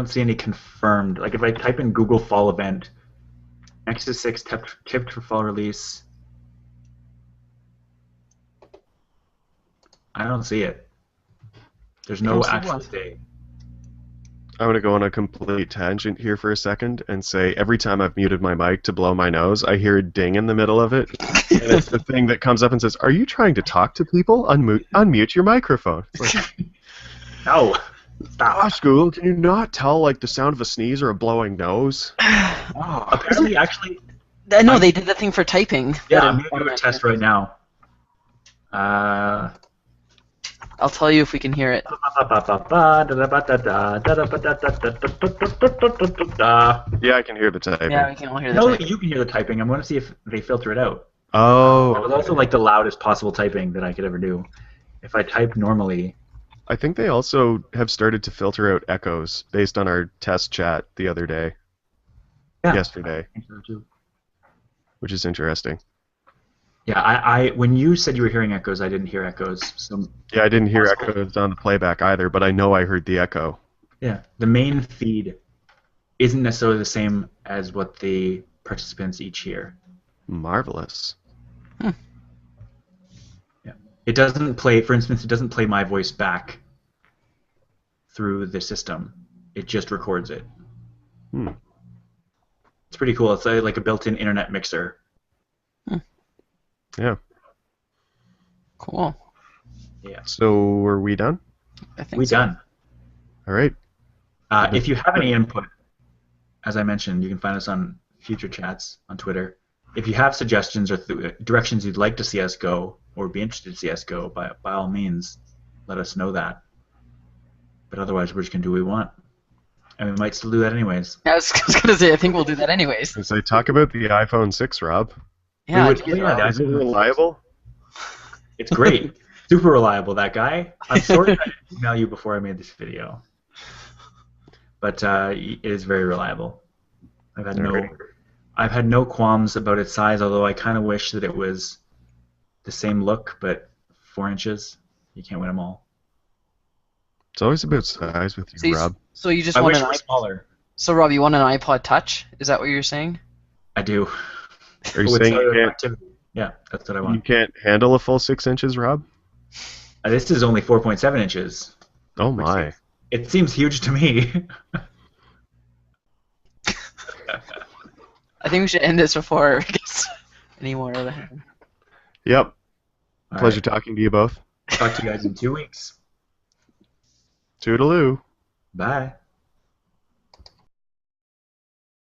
see any confirmed. Like if I type in Google Fall Event, Nexus 6 tipped for fall release. I don't see it. There's no don't see actual what? date. I'm going to go on a complete tangent here for a second and say every time I've muted my mic to blow my nose, I hear a ding in the middle of it. And it's the thing that comes up and says, "Are you trying to talk to people? Unmute your microphone." It's like, No. Stop. gosh, Google, can you not tell like the sound of a sneeze or a blowing nose? Oh, apparently, actually, No, they did the thing for typing. yeah, I'm going to do a test right now. I'll tell you if we can hear it. Yeah, I can hear the typing. Yeah, we can all hear the No, typing. you can hear the typing. I'm going to see if they filter it out. That Oh, was also like the loudest possible typing that I could ever do. If I type normally, I think they also have started to filter out echoes based on our test chat the other day, yeah. yesterday, I think so too. which is interesting. Yeah, I when you said you were hearing echoes, I didn't hear echoes. So Yeah, I didn't hear echoes on the playback either, but I know I heard the echo. yeah, the main feed isn't necessarily the same as what the participants each hear. Marvelous. It doesn't play, for instance, it doesn't play my voice back through the system. It just records it. Hmm. It's pretty cool. It's like a built-in internet mixer. Yeah. Cool. Yeah. So are we done? I think We so. done. All right. If you have any input, as I mentioned, you can find us on future chats on Twitter. If you have suggestions or directions you'd like to see us go or be interested to see us go, by all means, let us know that. But otherwise, we're just going to do what we want. And we might still do that anyways. I was going to say, I think we'll do that anyways. As I talk about the iPhone 6, Rob. Yeah, would- geez, yeah, Is it reliable? It's great. Super reliable, that guy. I'm sorry that I didn't email you before I made this video. But it is very reliable. I've had no qualms about its size, although I kind of wish that it was the same look, but 4 inches. You can't win them all. It's always about size with So you, you, Rob. so you just I want wish an it was smaller. So Rob, you want an iPod Touch? Is that what you're saying? I do. Are you With saying cellular connectivity. Yeah, that's what I you want. can't handle a full 6 inches, Rob? This is only 4.7 inches. Oh Which my. it seems huge to me. I think we should end this before it gets any more out of hand. Yep. All Pleasure right. talking to you both. Talk to you guys in 2 weeks. Toodaloo. Bye.